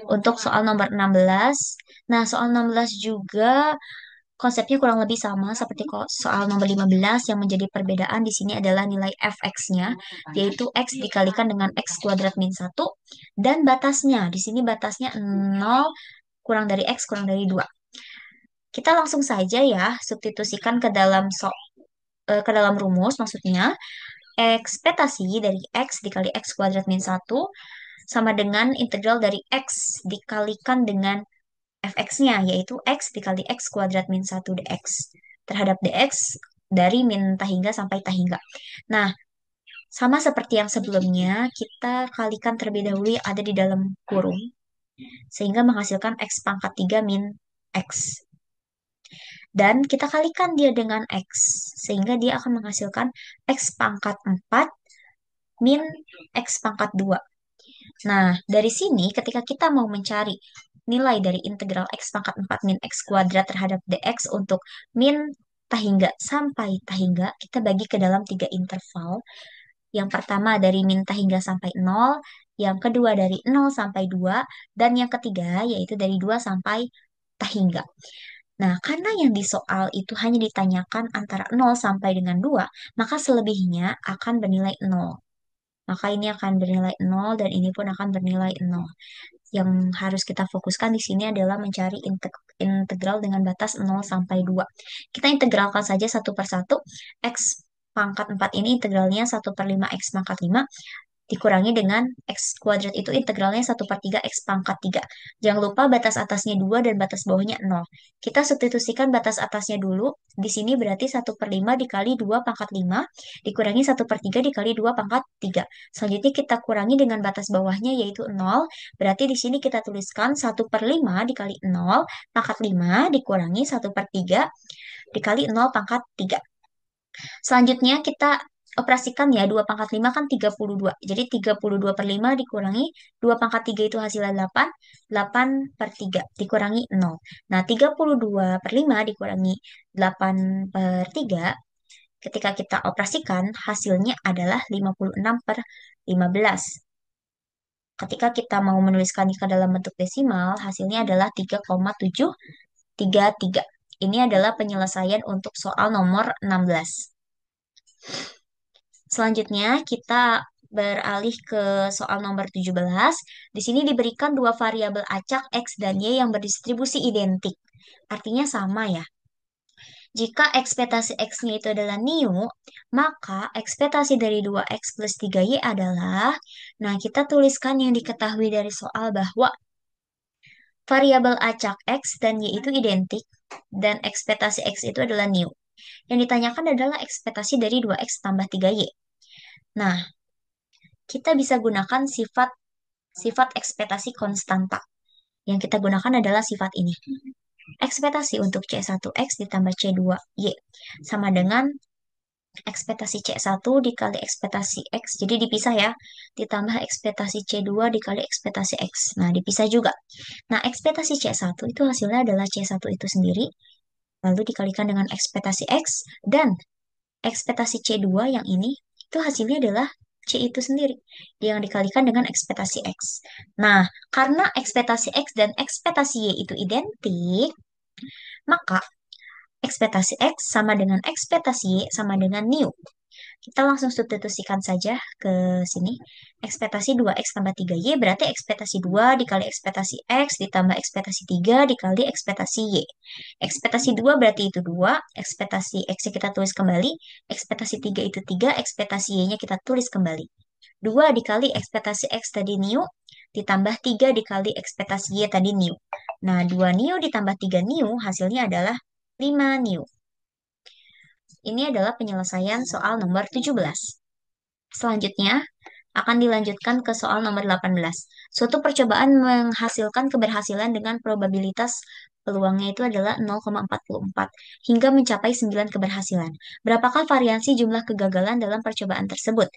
untuk soal nomor 16. Nah, soal 16 juga konsepnya kurang lebih sama seperti soal nomor 15 yang menjadi perbedaan di sini adalah nilai fx-nya, yaitu x dikalikan dengan x kuadrat min 1 dan batasnya. Di sini batasnya 0 kurang dari x kurang dari 2. Kita langsung saja ya substitusikan ke dalam rumus, maksudnya ekspektasi dari x dikali x kuadrat min 1 sama dengan integral dari x dikalikan dengan fx-nya, yaitu x dikali x kuadrat min 1 dx terhadap dx dari min tahingga sampai tahingga. Nah, sama seperti yang sebelumnya, kita kalikan terlebih dahulu yang ada di dalam kurung, sehingga menghasilkan x pangkat 3 min x. Dan kita kalikan dia dengan x, sehingga dia akan menghasilkan x pangkat 4 min x pangkat 2. Nah, dari sini ketika kita mau mencari nilai dari integral x pangkat 4 min x kuadrat terhadap dx untuk min tahingga sampai tahingga, kita bagi ke dalam tiga interval. Yang pertama dari min tahingga sampai 0, yang kedua dari 0 sampai 2, dan yang ketiga yaitu dari 2 sampai tahingga. Nah, karena yang di soal itu hanya ditanyakan antara 0 sampai dengan 2, maka selebihnya akan bernilai 0. Maka ini akan bernilai 0 dan ini pun akan bernilai 0. Yang harus kita fokuskan di sini adalah mencari integral dengan batas 0 sampai 2. Kita integralkan saja satu per satu. X pangkat 4 ini integralnya 1/5 X pangkat 5 dikurangi dengan X kuadrat itu integralnya 1/3 X pangkat 3. Jangan lupa batas atasnya 2 dan batas bawahnya 0. Kita substitusikan batas atasnya dulu. Di sini berarti 1/5 dikali 2 pangkat 5 dikurangi 1/3 dikali 2 pangkat 3. Selanjutnya kita kurangi dengan batas bawahnya yaitu 0. Berarti di sini kita tuliskan 1/5 dikali 0 pangkat 5 dikurangi 1/3 dikali 0 pangkat 3. Selanjutnya kita operasikan ya, 2 pangkat 5 kan 32. Jadi 32/5 dikurangi 2 pangkat 3 itu hasilnya 8. 8/3 dikurangi 0. Nah, 32/5 dikurangi 8/3, ketika kita operasikan hasilnya adalah 56/15. Ketika kita mau menuliskannya ke dalam bentuk desimal, hasilnya adalah 3,733. Ini adalah penyelesaian untuk soal nomor 16. Selanjutnya kita beralih ke soal nomor 17. Di sini diberikan dua variabel acak X dan Y yang berdistribusi identik. Artinya sama ya. Jika ekspektasi X-nya itu adalah new, maka ekspektasi dari 2X plus 3Y adalah, nah kita tuliskan yang diketahui dari soal bahwa variabel acak X dan Y itu identik, dan ekspektasi X itu adalah new. Yang ditanyakan adalah ekspektasi dari 2X tambah 3Y. Nah, kita bisa gunakan sifat sifat ekspektasi konstanta. Yang kita gunakan adalah sifat ini. Ekspektasi untuk C1X ditambah C2Y sama dengan ekspektasi C1 dikali ekspektasi X. Jadi dipisah ya. Ditambah ekspektasi C2 dikali ekspektasi X. Nah, dipisah juga. Nah, ekspektasi C1 itu hasilnya adalah C1 itu sendiri. Lalu dikalikan dengan ekspektasi X. Dan ekspektasi C2 yang ini itu hasilnya adalah C itu sendiri yang dikalikan dengan ekspektasi X. Nah, karena ekspektasi X dan ekspektasi Y itu identik, maka ekspektasi X sama dengan ekspektasi Y sama dengan new. Kita langsung substitusikan saja ke sini. Ekspektasi 2X tambah 3Y berarti ekspektasi 2 dikali ekspektasi X ditambah ekspektasi 3 dikali ekspektasi Y. Ekspektasi 2 berarti itu 2, ekspektasi X-nya kita tulis kembali, ekspektasi 3 itu 3, ekspektasi Y-nya kita tulis kembali. 2 dikali ekspektasi X tadi new, ditambah 3 dikali ekspektasi Y tadi new. Nah, 2 new ditambah 3 new hasilnya adalah 5 new. Ini adalah penyelesaian soal nomor 17. Selanjutnya, akan dilanjutkan ke soal nomor 18. Suatu percobaan menghasilkan keberhasilan dengan probabilitas peluangnya itu adalah 0,44 hingga mencapai 9 keberhasilan. Berapakah variansi jumlah kegagalan dalam percobaan tersebut?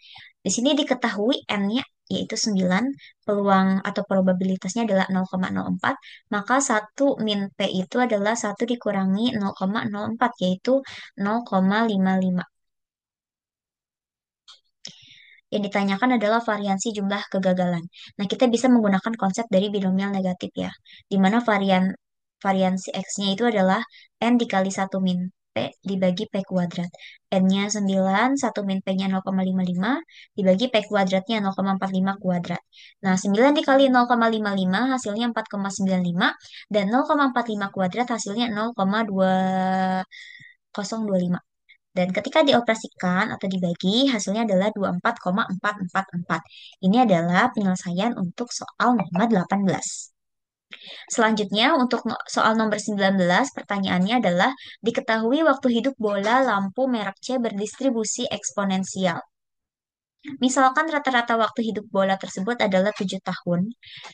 Di sini diketahui N-nya yaitu 9, peluang atau probabilitasnya adalah 0,04, maka 1 min P itu adalah 1 dikurangi 0,04 yaitu 0,55. Yang ditanyakan adalah variansi jumlah kegagalan. Nah, kita bisa menggunakan konsep dari binomial negatif ya, di mana variansi X-nya itu adalah N dikali 1 min P dibagi P kuadrat. N-nya 9, 1 min P-nya 0,55, dibagi P kuadratnya 0,45 kuadrat. Nah, 9 dikali 0,55 hasilnya 4,95, dan 0,45 kuadrat hasilnya 0,2025. Dan ketika dioperasikan atau dibagi, hasilnya adalah 24,444. Ini adalah penyelesaian untuk soal nomor 18. Selanjutnya, untuk soal nomor 19, pertanyaannya adalah, diketahui waktu hidup bola lampu merek C berdistribusi eksponensial. Misalkan rata-rata waktu hidup bola tersebut adalah 7 tahun.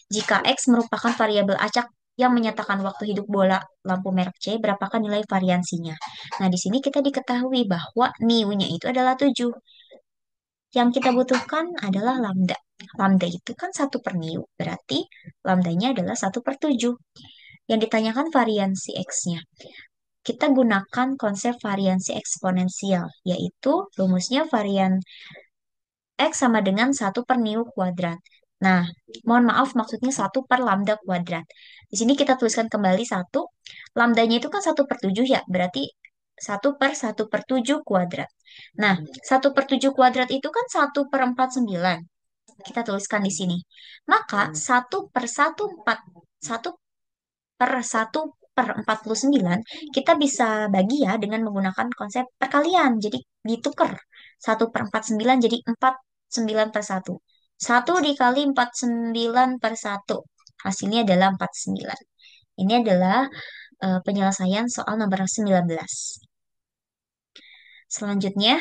Jika X merupakan variabel acak yang menyatakan waktu hidup bola lampu merek C, berapakah nilai variansinya? Nah, di sini kita diketahui bahwa new-nya itu adalah 7. Yang kita butuhkan adalah lambda. Lambda itu kan 1/new, berarti lambdanya adalah 1/7. Yang ditanyakan variansi X-nya. Kita gunakan konsep variansi eksponensial, yaitu rumusnya varian X sama dengan 1/new kuadrat. Nah, mohon maaf maksudnya 1/lambda kuadrat. Di sini kita tuliskan kembali 1. Lambdanya itu kan 1/7 ya, berarti 1/1/7 kuadrat. Nah, 1/7 kuadrat itu kan 1/49. Kita tuliskan di sini. Maka 1/1/1/1/49 kita bisa bagi ya dengan menggunakan konsep perkalian. Jadi ditukar. 1/49 jadi 49/1. 1 dikali 49/1. Hasilnya adalah 49. Ini adalah penyelesaian soal nomor 19. Selanjutnya,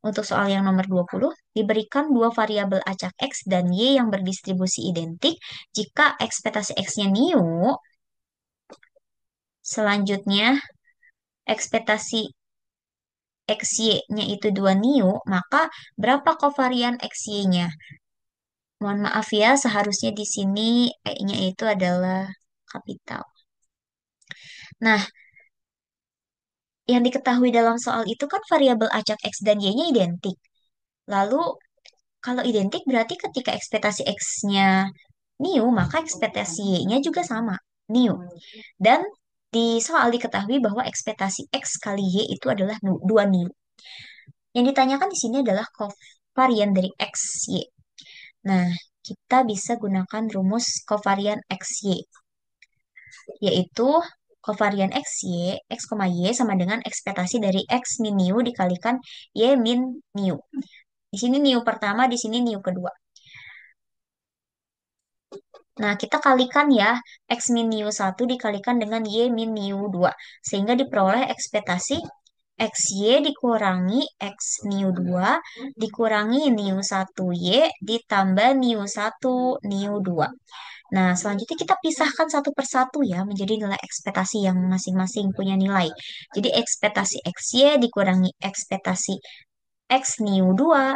untuk soal yang nomor 20, diberikan dua variabel acak X dan Y yang berdistribusi identik. Jika ekspektasi X-nya new, selanjutnya ekspektasi XY-nya itu 2 new, maka berapa kovarian XY-nya? Mohon maaf ya, seharusnya di sini E-nya itu adalah kapital. Nah, yang diketahui dalam soal itu kan variabel acak X dan Y-nya identik. Lalu, kalau identik berarti ketika ekspektasi X-nya new, maka ekspektasi Y-nya juga sama, new. Dan di soal diketahui bahwa ekspektasi X kali Y itu adalah 2 new. Yang ditanyakan di sini adalah kovarian dari X, Y. Nah, kita bisa gunakan rumus kovarian X, Y, yaitu kovarian X, Y, X, Y sama dengan ekspektasi dari X min new dikalikan Y min new. Di sini new pertama, di sini new kedua. Nah, kita kalikan ya, X min new 1 dikalikan dengan Y min new 2. Sehingga diperoleh ekspektasi XY dikurangi X new 2 dikurangi new 1Y ditambah new 1 new 2. Nah, selanjutnya kita pisahkan satu persatu ya menjadi nilai ekspektasi yang masing-masing punya nilai. Jadi ekspektasi XY dikurangi ekspektasi X new 2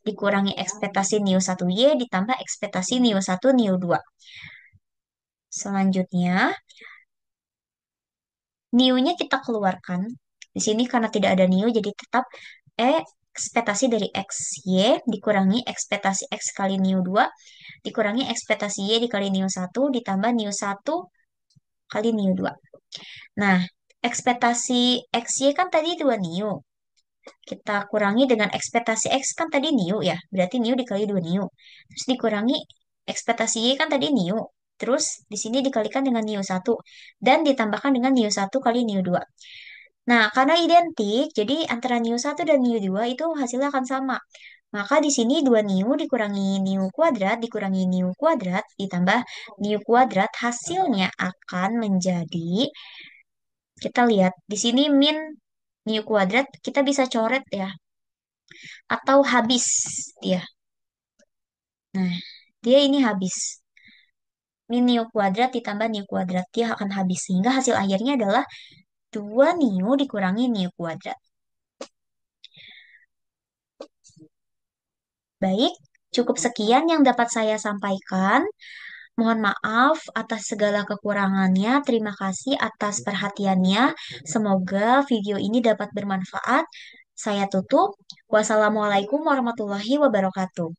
dikurangi ekspektasi new 1Y ditambah ekspektasi new 1 new 2. Selanjutnya, new-nya kita keluarkan. Di sini karena tidak ada new, jadi tetap ekspektasi dari X, Y dikurangi ekspektasi X kali new 2, dikurangi ekspektasi Y dikali new 1, ditambah new 1 kali new 2. Nah, ekspektasi X, Y kan tadi 2 new. Kita kurangi dengan ekspektasi X kan tadi new ya, berarti new dikali 2 new. Terus dikurangi ekspektasi Y kan tadi new. Terus di sini dikalikan dengan new 1 dan ditambahkan dengan new 1 kali new 2. Nah, karena identik, jadi antara new 1 dan new 2 itu hasilnya akan sama. Maka di sini 2 new dikurangi new kuadrat, dikurangi new kuadrat, ditambah new kuadrat, hasilnya akan menjadi, kita lihat, di sini min new kuadrat, kita bisa coret ya, atau habis dia. Nah, dia ini habis. Min new kuadrat ditambah new kuadrat, dia akan habis. Sehingga hasil akhirnya adalah 2 new dikurangi new kuadrat. Baik, cukup sekian yang dapat saya sampaikan. Mohon maaf atas segala kekurangannya. Terima kasih atas perhatiannya. Semoga video ini dapat bermanfaat. Saya tutup. Wassalamualaikum warahmatullahi wabarakatuh.